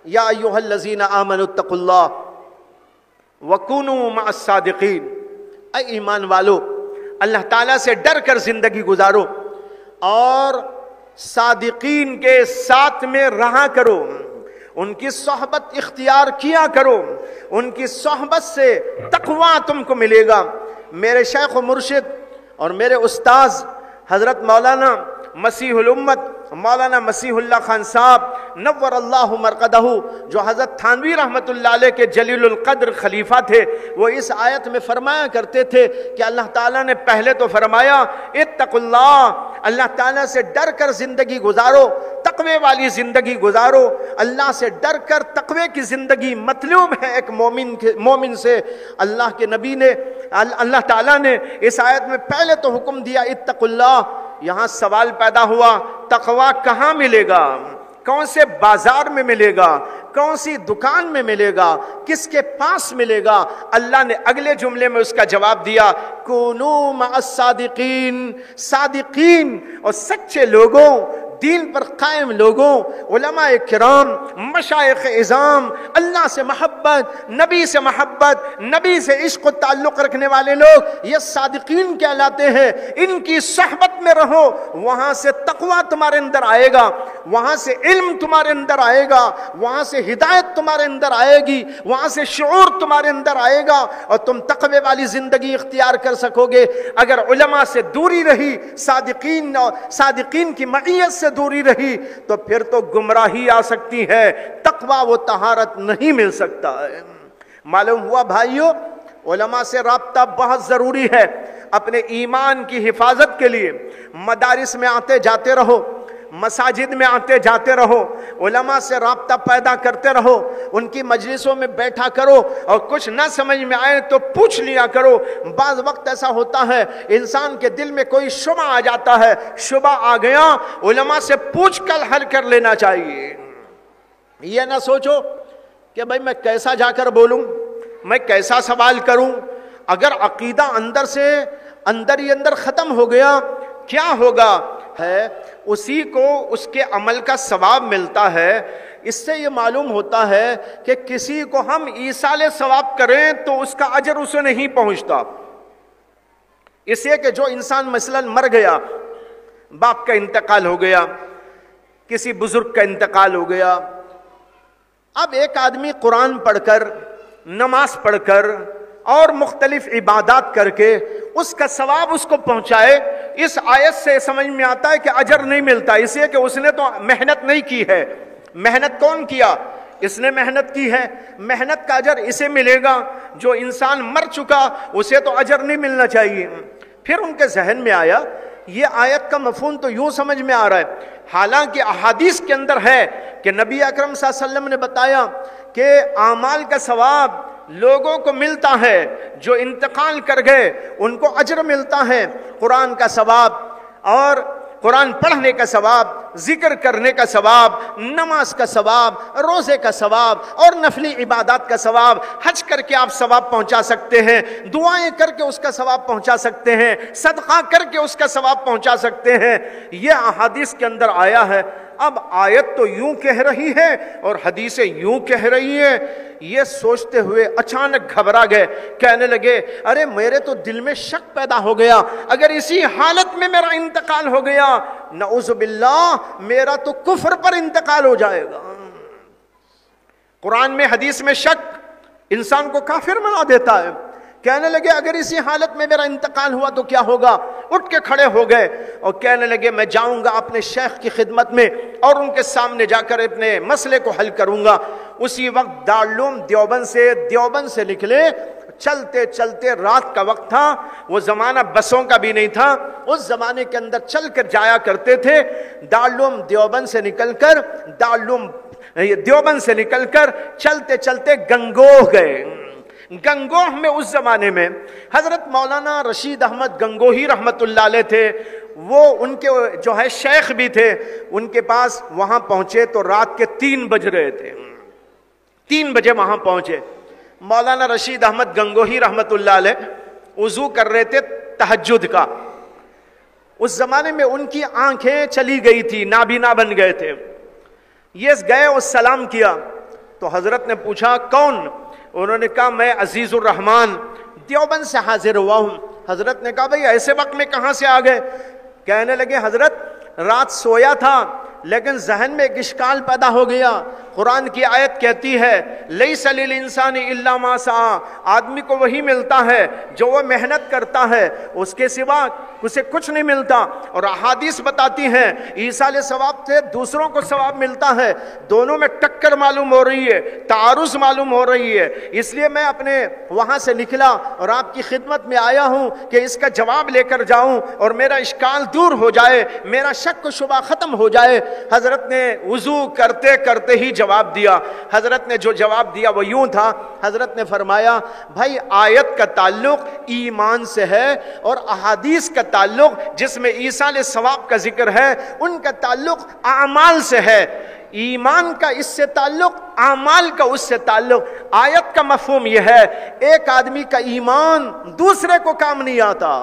یا ایھا الذین آمنوا اتقوا اللہ وکونوا مع الصادقین۔ اے ایمان والو، اللہ تعالیٰ سے ڈر کر زندگی گزارو اور صادقین کے ساتھ میں رہا کرو، ان کی صحبت اختیار کیا کرو، ان کی صحبت سے تقوی تم کو ملے گا۔ میرے شیخ و مرشد اور میرے استاذ حضرت مولانا مسیح الامت مولانا مسیح اللہ خان صاحب نور اللہ مرقدہ، جو حضرت تھانوی رحمت اللہ علیہ کے جلیل القدر خلیفہ تھے، وہ اس آیت میں فرمایا کرتے تھے کہ اللہ تعالیٰ نے پہلے تو فرمایا اتقوا اللہ، اللہ تعالیٰ سے ڈر کر زندگی گزارو، تقوی والی زندگی گزارو۔ اللہ سے ڈر کر تقوی کی زندگی مطلوب ہے ایک مومن سے۔ اللہ کے نبی نے، اللہ تعالیٰ نے اس آیت میں پہلے تو حکم دیا اتقوا اللہ۔ یہاں سوال پیدا ہوا، تقوی کہاں ملے گا؟ کون سے بازار میں ملے گا؟ کون سی دکان میں ملے گا؟ کس کے پاس ملے گا؟ اللہ نے اگلے جملے میں اس کا جواب دیا، کونوا مع الصادقین، صادقین اور سچے لوگوں، دین پر قائم لوگوں، علماء کرام، مشائخ اعظام، اللہ سے محبت، نبی سے محبت، نبی سے عشق و تعلق رکھنے والے لوگ، یہ صادقین کہلاتے ہیں۔ ان کی صحبت میں رہو، وہاں سے تقوی تمہارے اندر آئے گا، وہاں سے علم تمہارے اندر آئے گا، وہاں سے ہدایت تمہارے اندر آئے گی، وہاں سے شعور تمہارے اندر آئے گا اور تم تقوی والی زندگی اختیار کر سکو گے۔ اگر علماء سے دوری رہی، صادقین کی معیت سے دوری رہی تو پھر تو گمراہی آ سکتی ہے، تقوی و طہارت نہیں مل سکتا ہے۔ معلوم ہوا بھائیو، علماء سے رابطہ بہت ضروری ہے۔ اپنے ایمان کی حفاظت کے لیے مدارس میں آتے جاتے رہو، مساجد میں آتے جاتے رہو، علماء سے رابطہ پیدا کرتے رہو، ان کی مجلسوں میں بیٹھا کرو، اور کچھ نہ سمجھ میں آئے تو پوچھ لیا کرو۔ بعض وقت ایسا ہوتا ہے انسان کے دل میں کوئی شبہ آ جاتا ہے، شبہ آ گیا علماء سے پوچھ کر حل کر لینا چاہیے۔ یہ نہ سوچو کہ بھائی میں کیسا جا کر بولوں، میں کیسا سوال کروں، اگر عقیدہ اندر سے اندر ہی اندر ختم ہو گیا کیا ہوگا ہے، اسی کو اس کے عمل کا ثواب ملتا ہے۔ اس سے یہ معلوم ہوتا ہے کہ کسی کو ہم ایصال ثواب کریں تو اس کا اجر اسے نہیں پہنچتا، اس لیے کہ جو انسان مثلاً مر گیا، باپ کا انتقال ہو گیا، کسی بزرگ کا انتقال ہو گیا، اب ایک آدمی قرآن پڑھ کر، نماز پڑھ کر اور مختلف عبادات کر کے اس کا ثواب اس کو پہنچائے، اس آیت سے سمجھ میں آتا ہے کہ اجر نہیں ملتا، اس لیے کہ اس نے تو محنت نہیں کی ہے۔ محنت کون کیا؟ اس نے محنت کی ہے، محنت کا اجر اسے ملے گا۔ جو انسان مر چکا اسے تو اجر نہیں ملنا چاہیے۔ پھر ان کے ذہن میں آیا یہ آیت کا مفہوم تو یوں سمجھ میں آ رہا ہے، حالانکہ احادیث کے اندر ہے کہ نبی اکرم صلی اللہ علیہ وسلم نے بتایا کہ اعمال کا ثواب لوگوں کو ملتا ہے، جو انتقال کر گئے ان کو اجر ملتا ہے، قرآن کا ثواب اور قرآن پڑھنے کا ثواب، ذکر کرنے کا ثواب، نماز کا ثواب، روزے کا ثواب اور نفلی عبادات کا ثواب، حج کر کے آپ ثواب پہنچا سکتے ہیں، دعائیں کر کے اس کا ثواب پہنچا سکتے ہیں، صدقہ کر کے اس کا ثواب پہنچا سکتے ہیں۔ یہ احادیث کے اندر آیا ہے۔ اب آیت تو یوں کہہ رہی ہے اور حدیثیں یوں کہہ رہی ہیں، یہ سوچتے ہوئے اچانک گھبرا گئے، کہنے لگے ارے میرے تو دل میں شک پیدا ہو گیا، اگر اسی حالت میں میرا انتقال ہو گیا نعوذ باللہ میرا تو کفر پر انتقال ہو جائے گا۔ قرآن میں حدیث میں شک انسان کو کافر بنا دیتا ہے۔ کہنے لگے اگر اسی حالت میں میرا انتقال ہوا تو کیا ہوگا؟ اٹھ کے کھڑے ہو گئے اور کہنے لگے میں جاؤں گا اپنے شیخ کی خدمت میں اور ان کے سامنے جا کر اپنے مسئلے کو حل کروں گا۔ اسی وقت دارالعلوم دیوبند سے نکلے، چلتے چلتے رات کا وقت تھا، وہ زمانہ بسوں کا بھی نہیں تھا، اس زمانے کے اندر چل کر جایا کرتے تھے۔ دارالعلوم دیوبند سے نکل کر چلتے چلتے گنگوہ گئے۔ گنگوہ میں اس زمانے میں حضرت مولانا رشید احمد گنگوہی رحمت اللہ علیہ تھے، وہ ان کے جو ہے شیخ بھی تھے، ان کے پاس وہاں پہنچے تو رات کے 3 بج رہے تھے، 3 بجے وہاں پہنچے۔ مولانا رشید احمد گنگوہی رحمت اللہ علیہ وضو کر رہے تھے تہجد کا۔ اس زمانے میں ان کی آنکھیں چلی گئی تھی، نابینا بن گئے تھے۔ یہ گئے اور سلام کیا تو حضرت نے پوچھا کون؟ انہوں نے کہا میں عزیز الرحمن دیوبند سے حاضر ہوا ہوں۔ حضرت نے کہا بھئی ایسے وقت میں کہاں سے آ گئے؟ کہنے لگے حضرت رات سویا تھا لیکن ذہن میں ایک اشکال پیدا ہو گیا۔ قرآن کی آیت کہتی ہے لیس للانسان الا ما سعی، آدمی کو وہی ملتا ہے جو وہ محنت کرتا ہے، اس کے سوا اسے کچھ نہیں ملتا۔ اور احادیث بتاتی ہیں ایصال ثواب سے دوسروں کو ثواب ملتا ہے، دونوں میں ٹکر معلوم ہو رہی ہے، تعارض معلوم ہو رہی ہے۔ اس لیے میں اپنے وہاں سے نکلا اور آپ کی خدمت میں آیا ہوں کہ اس کا جواب لے کر جاؤں اور میرا اشکال دور ہو جائے، میرا شک و شبہ ختم ہو جائے۔ حضرت نے وضو کرتے کرتے ہی جواب دیا۔ حضرت نے جو جواب دیا وہ یوں تھا، حضرت نے فرمایا بھائی آیت کا تعلق ایمان سے ہے اور احادیث کا تعلق جس میں ایصال ثواب کا ذکر ہے ان کا تعلق اعمال سے ہے، ایمان کا اس سے تعلق، اعمال کا اس سے تعلق۔ آیت کا مفہوم یہ ہے ایک آدمی کا ایمان دوسرے کو کام نہیں آتا،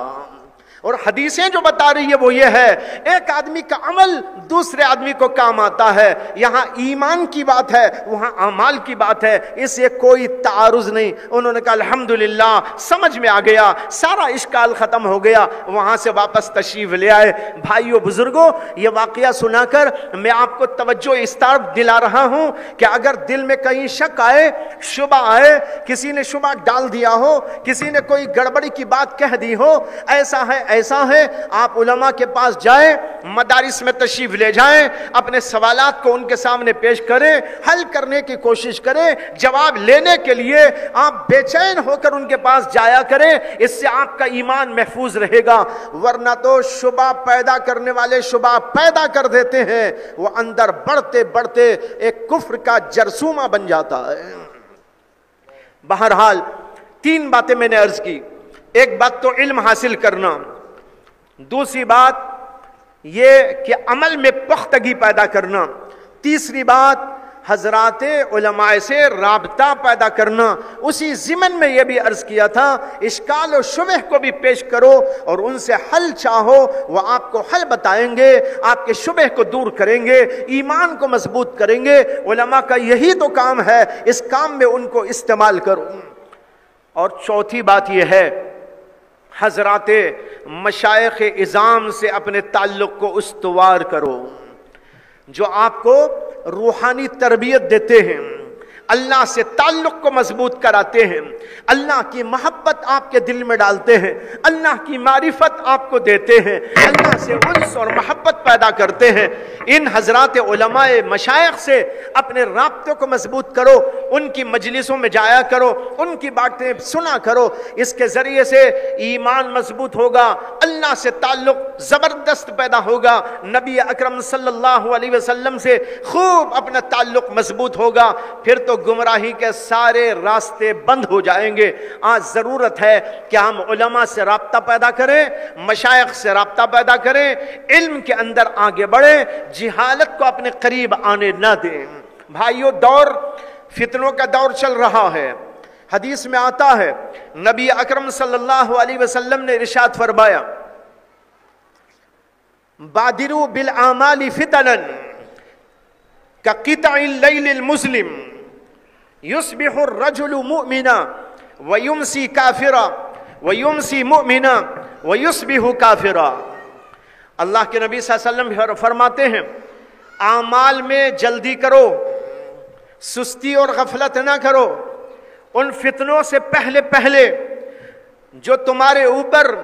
اور حدیثیں جو بتا رہی ہے وہ یہ ہے ایک آدمی کا عمل دوسرے آدمی کو کام آتا ہے۔ یہاں ایمان کی بات ہے، وہاں اعمال کی بات ہے، اس سے کوئی تعارض نہیں۔ انہوں نے کہا الحمدللہ سمجھ میں آ گیا، سارا اشکال ختم ہو گیا، وہاں سے واپس تشریف لے آئے۔ بھائیو بزرگوں، یہ واقعہ سنا کر میں آپ کو توجہ اس طرف دلا رہا ہوں کہ اگر دل میں کہیں شک آئے، شبہ آئے، کسی نے شبہ ڈال دیا ہو، کسی نے کوئی گڑبڑی کی بات کہہ دی ہو، ایسا ہے ایسا ہے آپ علماء کے پاس جائیں، مدارس میں تشریف لے جائیں، اپنے سوالات کو ان کے سامنے پیش کریں، حل کرنے کی کوشش کریں، جواب لینے کے لیے آپ بے چین ہو کر ان کے پاس جایا کریں، اس سے آپ کا ایمان محفوظ رہے گا۔ ورنہ تو شبہ پیدا کرنے والے شبہ پیدا کر دیتے ہیں، وہ اندر بڑھتے بڑھتے ایک کفر کا جرثومہ بن جاتا ہے۔ بہرحال 3 باتیں میں نے عرض کی، ایک بات تو علم حاصل کرنا، دوسری بات یہ کہ عمل میں پختگی پیدا کرنا، تیسری بات حضرات علماء سے رابطہ پیدا کرنا۔ اسی ضمن میں یہ بھی عرض کیا تھا اشکال و شبہ کو بھی پیش کرو اور ان سے حل چاہو، وہ آپ کو حل بتائیں گے، آپ کے شبہ کو دور کریں گے، ایمان کو مضبوط کریں گے۔ علماء کا یہی تو کام ہے، اس کام میں ان کو استعمال کرو۔ اور چوتھی بات یہ ہے حضرات مشائخ اعظام سے اپنے تعلق کو استوار کرو، جو آپ کو روحانی تربیت دیتے ہیں، اللہ سے تعلق کو مضبوط کراتے ہیں، اللہ کی محبت آپ کے دل میں ڈالتے ہیں، اللہ کی معرفت آپ کو دیتے ہیں، اللہ سے انس اور محبت پیدا کرتے ہیں۔ ان حضرات علماء مشائخ سے اپنے رابطوں کو مضبوط کرو، ان کی مجلسوں میں جایا کرو، ان کی باتیں سنا کرو، اس کے ذریعے سے ایمان مضبوط ہوگا، اللہ سے تعلق زبردست پیدا ہوگا، نبی اکرم صلی اللہ علیہ وسلم سے خوب اپنا تعلق مضبوط ہوگا، پھر تو گمراہی کے سارے راستے بند ہو جائیں گے۔ آج ضرورت ہے کہ ہم علماء سے رابطہ پیدا کریں، مشائخ سے رابطہ پیدا کریں، علم کے اندر آگے بڑھیں، جہالت کو اپنے قریب آنے نہ دیں۔ بھائیو، دور فتنوں کا دور چل رہا ہے۔ حدیث میں آتا ہے نبی اکرم صلی اللہ علیہ وسلم نے ارشاد فرمایا بادروا بالاعمال فتنا كقطع الليل المظلم يصبح الرجل مؤمنا ويمسي كافرا ويمسي مؤمنا ويصبح كافرا۔ اللہ کے نبی صلی اللہ علیہ وسلم فرماتے ہیں اعمال میں جلدی کرو، سستی اور غفلت نہ کرو، ان فتنوں سے پہلے پہلے جو تمہارے اوپر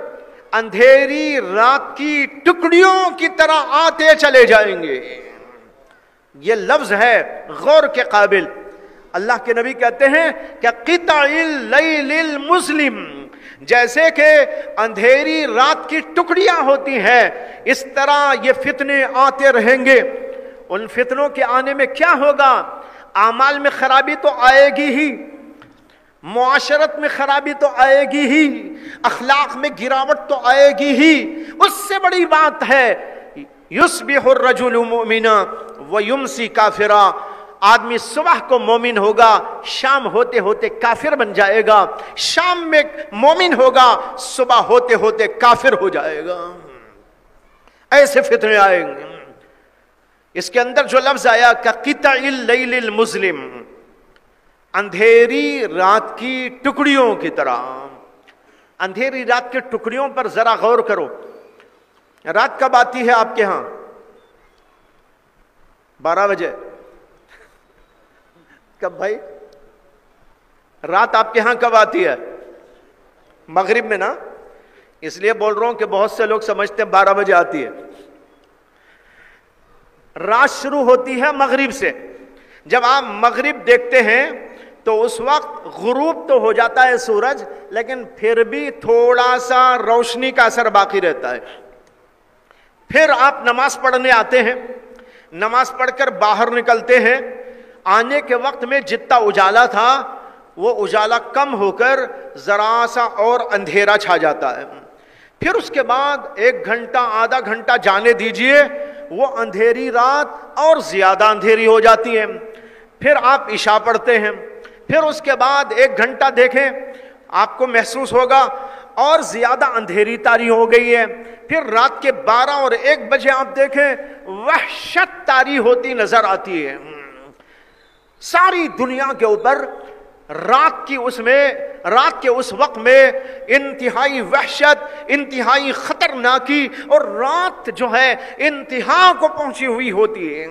اندھیری رات کی ٹکڑیوں کی طرح آتے چلے جائیں گے۔ یہ لفظ ہے غور کے قابل۔ اللہ کے نبی کہتے ہیں کہ قطع اللیل المظلم، جیسے کہ اندھیری رات کی ٹکڑیاں ہوتی ہیں، اس طرح یہ فتنے آتے رہیں گے۔ ان فتنوں کے آنے میں کیا ہوگا؟ اعمال میں خرابی تو آئے گی ہی، معاشرت میں خرابی تو آئے گی ہی، اخلاق میں گراوٹ تو آئے گی ہی، اس سے بڑی بات ہے یصبح الرجل مؤمنا ویمسی کافرا، آدمی صبح کو مومن ہوگا، شام ہوتے ہوتے کافر بن جائے گا، شام میں مومن ہوگا، صبح ہوتے ہوتے کافر ہو جائے گا۔ ایسے فتنے آئیں گے۔ اس کے اندر جو لفظ آیا کہ قطع اللیل المظلم، اندھیری رات کی ٹکڑیوں کی طرح۔ اندھیری رات کی ٹکڑیوں پر ذرا غور کرو۔ رات کب آتی ہے آپ کے ہاں؟ 12 بجے؟ کب بھائی؟ رات آپ کے ہاں کب آتی ہے؟ مغرب میں نا؟ اس لیے بول رہا ہوں کہ بہت سے لوگ سمجھتے ہیں 12 بجے آتی ہے۔ رات شروع ہوتی ہے مغرب سے۔ جب آپ مغرب دیکھتے ہیں تو اس وقت غروب تو ہو جاتا ہے سورج، لیکن پھر بھی تھوڑا سا روشنی کا اثر باقی رہتا ہے۔ پھر آپ نماز پڑھنے آتے ہیں، نماز پڑھ کر باہر نکلتے ہیں، آنے کے وقت میں جتنا اجالا تھا وہ اجالا کم ہو کر ذرا سا اور اندھیرا چھا جاتا ہے۔ پھر اس کے بعد 1 گھنٹہ آدھا گھنٹہ جانے دیجئے، وہ اندھیری رات اور زیادہ اندھیری ہو جاتی ہے۔ پھر آپ عشاء پڑھتے ہیں، پھر اس کے بعد 1 گھنٹہ دیکھیں، آپ کو محسوس ہوگا اور زیادہ اندھیری تاری ہو گئی ہے۔ پھر رات کے 12 اور 1 بجے آپ دیکھیں، وحشت تاری ہوتی نظر آتی ہے۔ ساری دنیا کے اوپر رات کے اس وقت میں انتہائی وحشت، انتہائی خطرناکی، اور رات جو ہے انتہا کو پہنچی ہوئی ہوتی ہے۔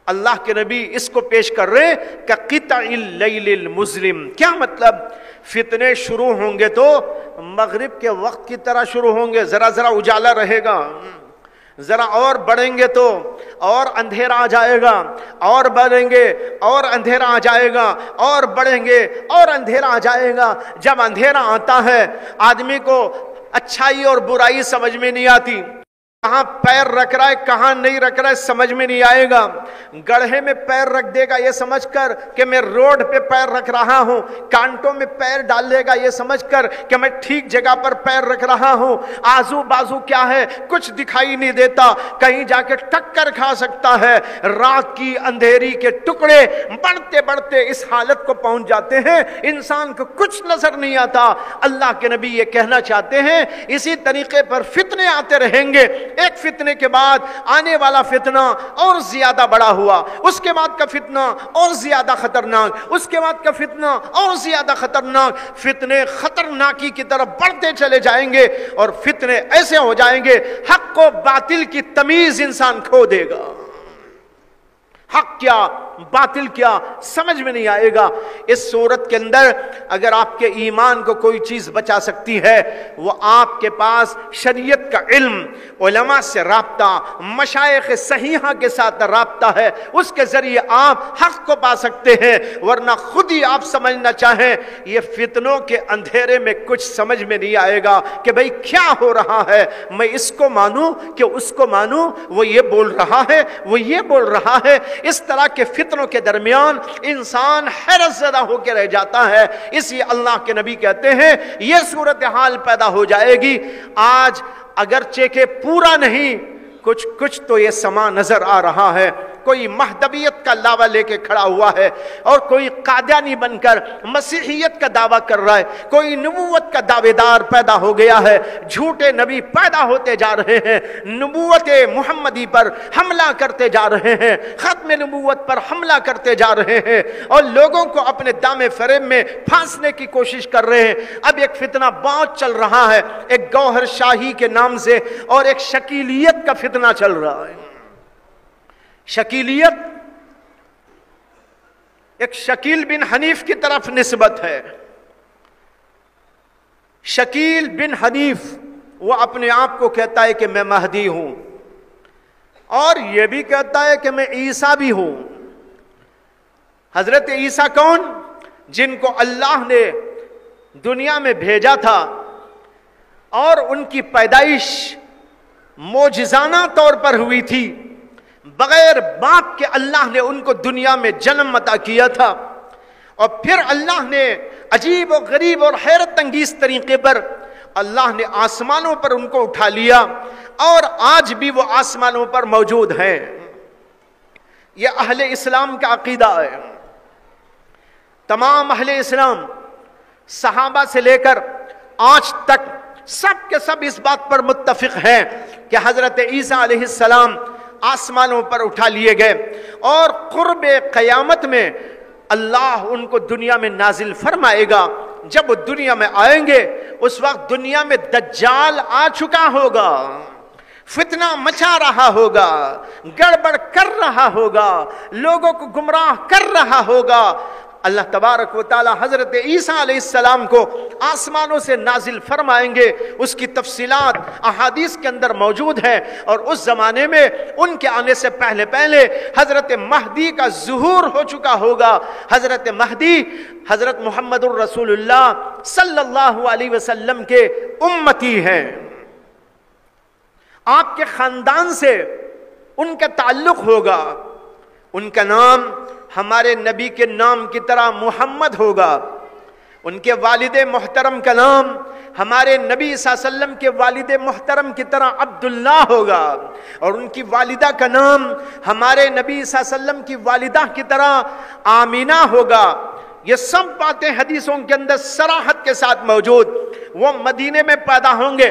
اللہ کے نبی اس کو پیش کر رہے کہ قطع اللیل المظلم. کیا مطلب؟ فتنے شروع ہوں گے تو مغرب کے وقت کی طرح شروع ہوں گے، ذرا ذرا اجالا رہے گا، ذرا اور بڑھیں گے تو اور اندھیرا آ جائے گا، اور بڑھیں گے اور اندھیرا آ جائے گا، اور بڑھیں گے اور اندھیرا آ جائے گا. جب اندھیرا آتا ہے آدمی کو اچھائی اور برائی سمجھ میں نہیں آتی، کہاں پیر رکھ رہا ہے کہاں نہیں رکھ رہا ہے سمجھ میں نہیں آئے گا. گڑھے میں پیر رکھ دے گا یہ سمجھ کر کہ میں روڈ پہ پیر رکھ رہا ہوں، کانٹوں میں پیر ڈال لے گا یہ سمجھ کر کہ میں ٹھیک جگہ پر پیر رکھ رہا ہوں. آزو بازو کیا ہے کچھ دکھائی نہیں دیتا، کہیں جا کے ٹکر کھا سکتا ہے. رات کی اندھیری کے ٹکڑے بڑھتے بڑھتے اس حالت کو پہنچ جاتے ہیں انسان کو کچھ نظر نہیں آتا. اللہ کے نبی یہ کہنا چاہتے ہیں اسی طریقے پر فتنے آتے رہیں گے. ایک فتنے کے بعد آنے والا فتنہ اور زیادہ بڑا ہوا، اس کے بعد کا فتنہ اور زیادہ خطرناک، اس کے بعد کا فتنہ اور زیادہ خطرناک. فتنے خطرناکی کی طرف بڑھتے چلے جائیں گے اور فتنے ایسے ہو جائیں گے حق و باطل کی تمیز انسان کھو دے گا. حق کیا باطل کیا سمجھ میں نہیں آئے گا. اس صورت کے اندر اگر آپ کے ایمان کو کوئی چیز بچا سکتی ہے وہ آپ کے پاس شریعت کا علم، علماء سے رابطہ، مشائخ صحیحہ کے ساتھ رابطہ ہے، اس کے ذریعے آپ حق کو پا سکتے ہیں. ورنہ خود ہی آپ سمجھنا چاہیں یہ فتنوں کے اندھیرے میں کچھ سمجھ میں نہیں آئے گا کہ بھئی کیا ہو رہا ہے، میں اس کو مانوں کہ اس کو مانوں، وہ یہ بول رہا ہے وہ یہ بول رہا ہے. اس طرح کے فتنوں کے درمیان انسان حیرت زدہ ہو کے رہ جاتا ہے. اسی اللہ کے نبی کہتے ہیں یہ صورتحال پیدا ہو جائے گی. آج اگرچہ کہ پورا نہیں کچھ تو یہ سما نظر آ رہا ہے. کوئی مہدویت کا لاوا لے کے کھڑا ہوا ہے اور کوئی قادیانی بن کر مسیحیت کا دعویٰ کر رہا ہے. کوئی نبوت کا دعوے دار پیدا ہو گیا ہے. جھوٹے نبی پیدا ہوتے جا رہے ہیں، نبوت محمدی پر حملہ کرتے جا رہے ہیں، ختم نبوت پر حملہ کرتے جا رہے ہیں اور لوگوں کو اپنے دامے فریب میں پھانسنے کی کوشش کر رہے ہیں. اب ایک فتنہ بہت چل رہا ہے ایک گوہر شاہی کے نام سے، اور ایک شکیلیت کا فتنہ چل رہا ہے. شکیلیت ایک شکیل بن حنیف کی طرف نسبت ہے. شکیل بن حنیف وہ اپنے آپ کو کہتا ہے کہ میں مہدی ہوں اور یہ بھی کہتا ہے کہ میں عیسیٰ بھی ہوں. حضرت عیسیٰ کون؟ جن کو اللہ نے دنیا میں بھیجا تھا اور ان کی پیدائش معجزانہ طور پر ہوئی تھی. بغیر باپ کے اللہ نے ان کو دنیا میں جنم عطا کیا تھا اور پھر اللہ نے عجیب و غریب اور حیرت انگیز طریقے پر اللہ نے آسمانوں پر ان کو اٹھا لیا اور آج بھی وہ آسمانوں پر موجود ہیں. یہ اہل اسلام کا عقیدہ ہے. تمام اہل اسلام صحابہ سے لے کر آج تک سب کے سب اس بات پر متفق ہیں کہ حضرت عیسیٰ علیہ السلام آسمانوں پر اٹھا لیے گئے اور قرب قیامت میں اللہ ان کو دنیا میں نازل فرمائے گا. جب وہ دنیا میں آئیں گے اس وقت دنیا میں دجال آ چکا ہوگا، فتنہ مچا رہا ہوگا، گڑبڑ کر رہا ہوگا، لوگوں کو گمراہ کر رہا ہوگا. اللہ تبارک و تعالی حضرت عیسیٰ علیہ السلام کو آسمانوں سے نازل فرمائیں گے. اس کی تفصیلات احادیث کے اندر موجود ہیں اور اس زمانے میں ان کے آنے سے پہلے حضرت مہدی کا ظہور ہو چکا ہوگا. حضرت مہدی حضرت محمد الرسول اللہ صلی اللہ علیہ وسلم کے امتی ہیں. آپ کے خاندان سے ان کا تعلق ہوگا. ان کا نام ہمارے نبی کے نام کی طرح محمد ہوگا. ان کے والد محترم کا نام ہمارے نبی صلی اللہ علیہ وسلم کے والد محترم کی طرح عبداللہ ہوگا اور ان کی والدہ کا نام ہمارے نبی صلی اللہ علیہ وسلم کی والدہ کی طرح آمینہ ہوگا. یہ سب باتیں حدیثوں کے اندر صراحت کے ساتھ موجود. وہ مدینے میں پیدا ہوں گے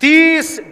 30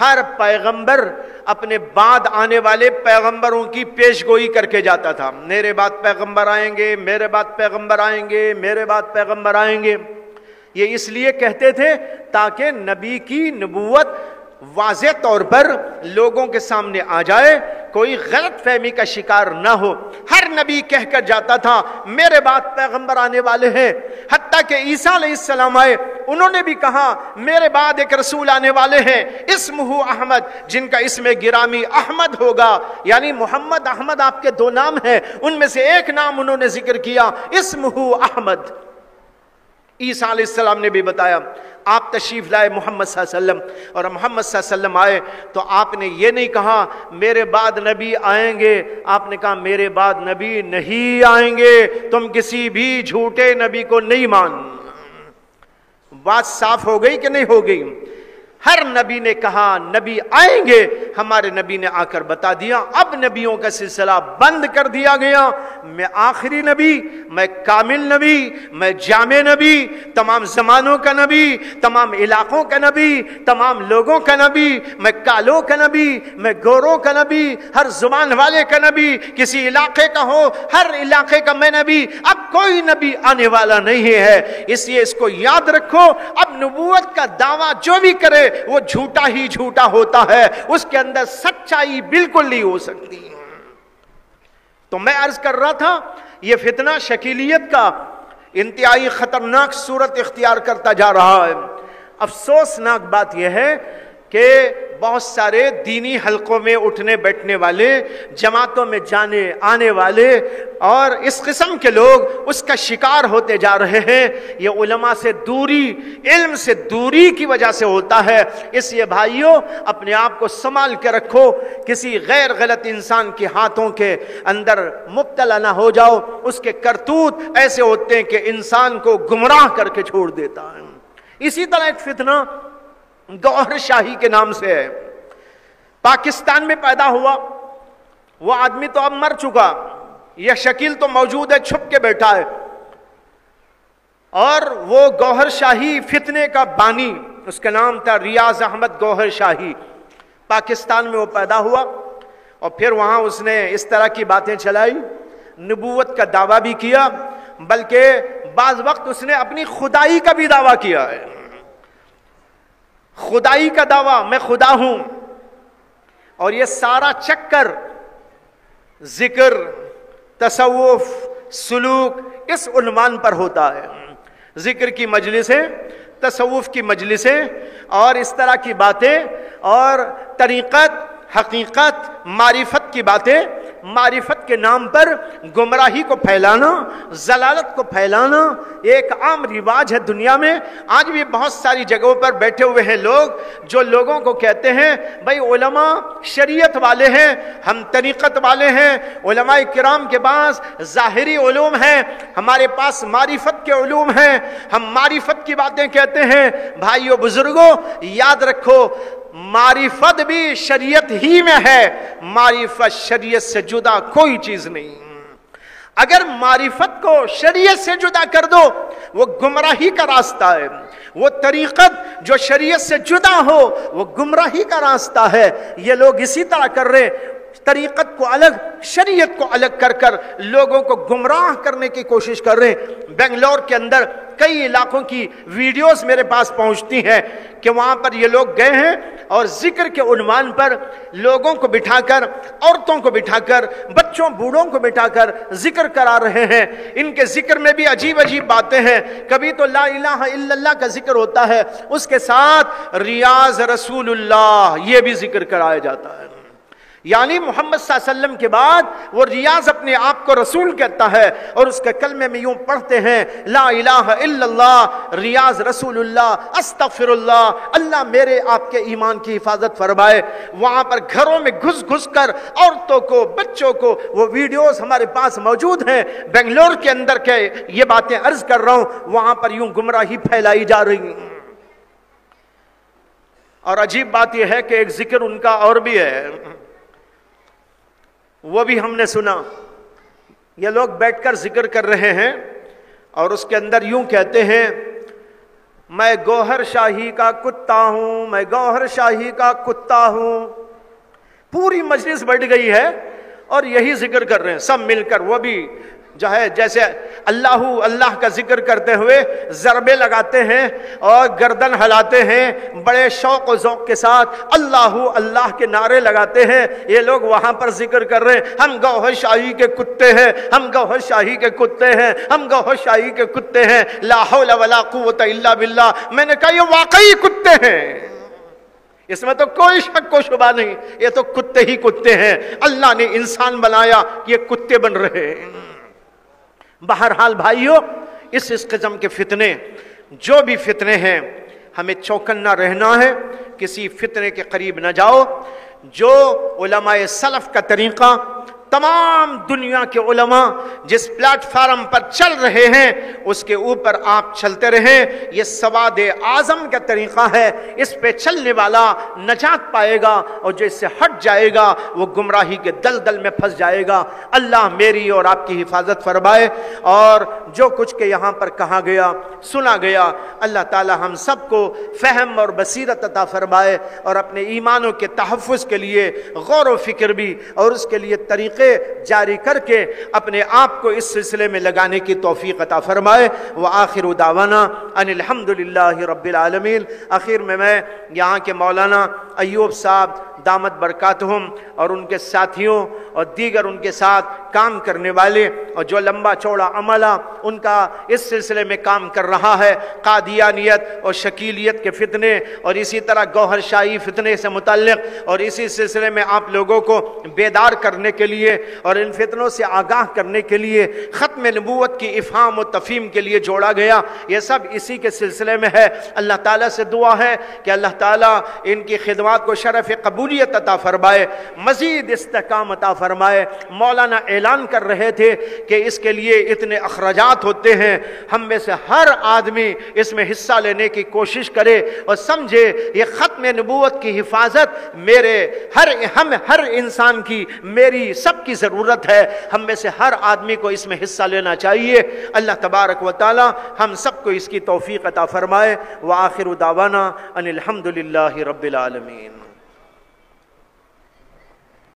ہر پیغمبر اپنے بعد آنے والے پیغمبروں کی پیش گوئی کر کے جاتا تھا. میرے بعد پیغمبر آئیں گے، میرے بعد پیغمبر آئیں گے، میرے بعد پیغمبر آئیں گے. یہ اس لیے کہتے تھے تاکہ نبی کی نبوت واضح طور پر لوگوں کے سامنے آ جائے، کوئی غلط فہمی کا شکار نہ ہو. ہر نبی کہہ کر جاتا تھا میرے بعد پیغمبر آنے والے ہیں. حتیٰ کہ عیسیٰ علیہ السلام آئے، انہوں نے بھی کہا میرے بعد ایک رسول آنے والے ہیں اسمہ احمد، جن کا اسم گرامی احمد ہوگا. یعنی محمد احمد آپ کے دو نام ہیں، ان میں سے ایک نام انہوں نے ذکر کیا اسمہ احمد. عیسیٰ علیہ السلام نے بھی بتایا آپ تشریف لائے محمد صلی اللہ علیہ وسلم، اور محمد صلی اللہ علیہ وسلم آئے تو آپ نے یہ نہیں کہا میرے بعد نبی آئیں گے، آپ نے کہا میرے بعد نبی نہیں آئیں گے، تم کسی بھی جھوٹے نبی کو نہیں مان. بات صاف ہو گئی کہ نہیں ہو گئی؟ ہر نبی نے کہا نبی آئیں گے، ہمارے نبی نے آ کر بتا دیا. اب نبیوں کا سلسلہ بند کر دیا گیا. میں آخری نبی، میں کامل نبی، میں جامع نبی، تمام زمانوں کا نبی، تمام علاقوں کا نبی، تمام لوگوں کا نبی، میں کالوں کا نبی، میں گوروں کا نبی، ہر زبان والے کا نبی، کسی علاقے کا ہو ہر علاقے کا میں نبی. اب کوئی نبی آنے والا نہیں ہے. اس لیے اس کو یاد رکھو، اب نبوت کا دعویٰ جو بھی کرے وہ جھوٹا ہی جھوٹا ہوتا ہے، اس کے اندر سچائی بالکل نہیں ہو سکتی. تو میں عرض کر رہا تھا یہ فتنہ شکیلیت کا انتہائی خطرناک صورت اختیار کرتا جا رہا ہے. افسوسناک بات یہ ہے کہ بہت سارے دینی حلقوں میں اٹھنے بیٹھنے والے، جماعتوں میں جانے آنے والے اور اس قسم کے لوگ اس کا شکار ہوتے جا رہے ہیں. یہ علماء سے دوری، علم سے دوری کی وجہ سے ہوتا ہے. اس لیے بھائیوں اپنے آپ کو سنبھال کے رکھو، کسی غیر غلط انسان کے ہاتھوں کے اندر مبتلا نہ ہو جاؤ. اس کے کرتوت ایسے ہوتے ہیں کہ انسان کو گمراہ کر کے چھوڑ دیتا ہے. اسی طرح ایک فتنہ گوہر شاہی کے نام سے ہے، پاکستان میں پیدا ہوا. وہ آدمی تو اب مر چکا، یہ شکیل تو موجود ہے، چھپ کے بیٹھا ہے. اور وہ گوہر شاہی فتنے کا بانی، اس کا نام تھا ریاض احمد گوہر شاہی. پاکستان میں وہ پیدا ہوا اور پھر وہاں اس نے اس طرح کی باتیں چلائی، نبوت کا دعویٰ بھی کیا، بلکہ بعض وقت اس نے اپنی خدائی کا بھی دعویٰ کیا ہے. خدائی کا دعویٰ، میں خدا ہوں. اور یہ سارا چکر ذکر، تصوف، سلوک اس عنوان پر ہوتا ہے. ذکر کی مجلسیں، تصوف کی مجلسیں اور اس طرح کی باتیں اور طریقت، حقیقت، معرفت کی باتیں، معرفت کے نام پر گمراہی کو پھیلانا، ضلالت کو پھیلانا ایک عام رواج ہے دنیا میں. آج بھی بہت ساری جگہوں پر بیٹھے ہوئے ہیں لوگ جو لوگوں کو کہتے ہیں بھائی علماء شریعت والے ہیں، ہم طریقت والے ہیں، علماء کرام کے پاس ظاہری علوم ہیں، ہمارے پاس معرفت کے علوم ہیں، ہم معرفت کی باتیں کہتے ہیں. بھائیو بزرگوں یاد رکھو معرفت بھی شریعت ہی میں ہے، معرفت شریعت سے جدا کوئی چیز نہیں. اگر معرفت کو شریعت سے جدا کر دو وہ گمراہی کا راستہ ہے. وہ طریقت جو شریعت سے جدا ہو وہ گمراہی کا راستہ ہے. یہ لوگ اسی طرح کر رہے، طریقت کو الگ، شریعت کو الگ کر کر لوگوں کو گمراہ کرنے کی کوشش کر رہے ہیں. بنگلور کے اندر کئی علاقوں کی ویڈیوز میرے پاس پہنچتی ہیں کہ وہاں پر یہ لوگ گئے ہیں اور ذکر کے عنوان پر لوگوں کو بٹھا کر، عورتوں کو بٹھا کر، بچوں بوڑھوں کو بٹھا کر ذکر کرا رہے ہیں. ان کے ذکر میں بھی عجیب عجیب باتیں ہیں. کبھی تو لا الہ الا اللہ کا ذکر ہوتا ہے، اس کے ساتھ ریاض رسول اللہ یہ بھی ذکر کرایا جاتا ہے. یعنی محمد صلی اللہ علیہ وسلم کے بعد وہ ریاض اپنے آپ کو رسول کہتا ہے اور اس کے کلمے میں یوں پڑھتے ہیں لا الہ الا اللہ، ریاض رسول اللہ، استغفر اللہ، اللہ میرے آپ کے ایمان کی حفاظت فرمائے. وہاں پر گھروں میں گھس گھس کر عورتوں کو، بچوں کو، وہ ویڈیوز ہمارے پاس موجود ہیں. بنگلور کے اندر کے یہ باتیں عرض کر رہا ہوں، وہاں پر یوں گمراہی پھیلائی جا رہی ہیں. اور عجیب بات یہ ہے کہ ایک ذکر ان کا اور بھی ہے، وہ بھی ہم نے سنا. یہ لوگ بیٹھ کر ذکر کر رہے ہیں اور اس کے اندر یوں کہتے ہیں میں گوہر شاہی کا کتا ہوں، میں گوہر شاہی کا کتا ہوں۔ پوری مجلس بیٹھ گئی ہے اور یہی ذکر کر رہے ہیں سب مل کر، وہ بھی جو ہے جیسے اللہ کا ذکر کرتے ہوئے ضربے لگاتے ہیں اور گردن ہلاتے ہیں، بڑے شوق و ذوق کے ساتھ اللہ کے نعرے لگاتے ہیں۔ یہ لوگ وہاں پر ذکر کر رہے ہیں ہم گوہر شاہی کے کتے ہیں، ہم گوہر شاہی کے کتے ہیں، ہم گوہر شاہی کے کتے ہیں، لا حول ولا قوت الا باللہ۔ میں نے کہا یہ واقعی کتے ہیں، اس میں تو کوئی شک و شبہ نہیں، یہ تو کتے ہی کتے ہیں۔ اللہ نے انسان بنایا کہ یہ کتے بن رہے ہیں۔ بہرحال بھائیو، اس قسم کے فتنے، جو بھی فتنے ہیں، ہمیں چوکنا رہنا ہے، کسی فتنے کے قریب نہ جاؤ۔ جو علماء سلف کا طریقہ، تمام دنیا کے علماء جس پلیٹ فارم پر چل رہے ہیں اس کے اوپر آپ چلتے رہیں، یہ سواد اعظم کا طریقہ ہے۔ اس پہ چلنے والا نجات پائے گا اور جو اس سے ہٹ جائے گا وہ گمراہی کے دلدل میں پھنس جائے گا۔ اللہ میری اور آپ کی حفاظت فرمائے، اور جو کچھ کہ یہاں پر کہا گیا، سنا گیا، اللہ تعالی ہم سب کو فہم اور بصیرت عطا فرمائے، اور اپنے ایمانوں کے تحفظ کے لیے غور و فکر بھی اور اس کے لیے طریقے جاری کر کے اپنے آپ کو اس سلسلے میں لگانے کی توفیق عطا فرمائے۔ وآخر دعوانا ان الحمدللہ رب العالمین۔ آخر میں یہاں کے مولانا ایوب صاحب دامت برکاتہم اور ان کے ساتھیوں اور دیگر ان کے ساتھ کام کرنے والے اور جو لمبا چوڑا عملہ ان کا اس سلسلے میں کام کر رہا ہے، قادیانیت اور شکیلیت کے فتنے اور اسی طرح گوہر شاہی فتنے سے متعلق، اور اسی سلسلے میں آپ لوگوں کو بیدار کرنے کے لیے اور ان فتنوں سے آگاہ کرنے کے لیے ختم نبوت کی افہام و تفہیم کے لیے جوڑا گیا، یہ سب اسی کے سلسلے میں ہے۔ اللہ تعالیٰ سے دعا ہے کہ اللہ تعالیٰ ان کی خدمات کو شرف قبولیت عطا فرمائے، مزید استحکام عطا فرمائے۔ مولانا اعلان کر رہے تھے کہ اس کے لیے اتنے اخراجات ہوتے ہیں، ہم میں سے ہر آدمی اس میں حصہ لینے کی کوشش کرے اور سمجھے یہ ختم نبوت کی حفاظت ہر انسان کی، میری، سب کی ضرورت ہے۔ ہم میں سے ہر آدمی کو اس میں حصہ لینا چاہیے۔ اللہ تبارک و تعالی ہم سب کو اس کی توفیق عطا فرمائے۔ وآخر دعوانا ان الحمدللہ رب العالمین۔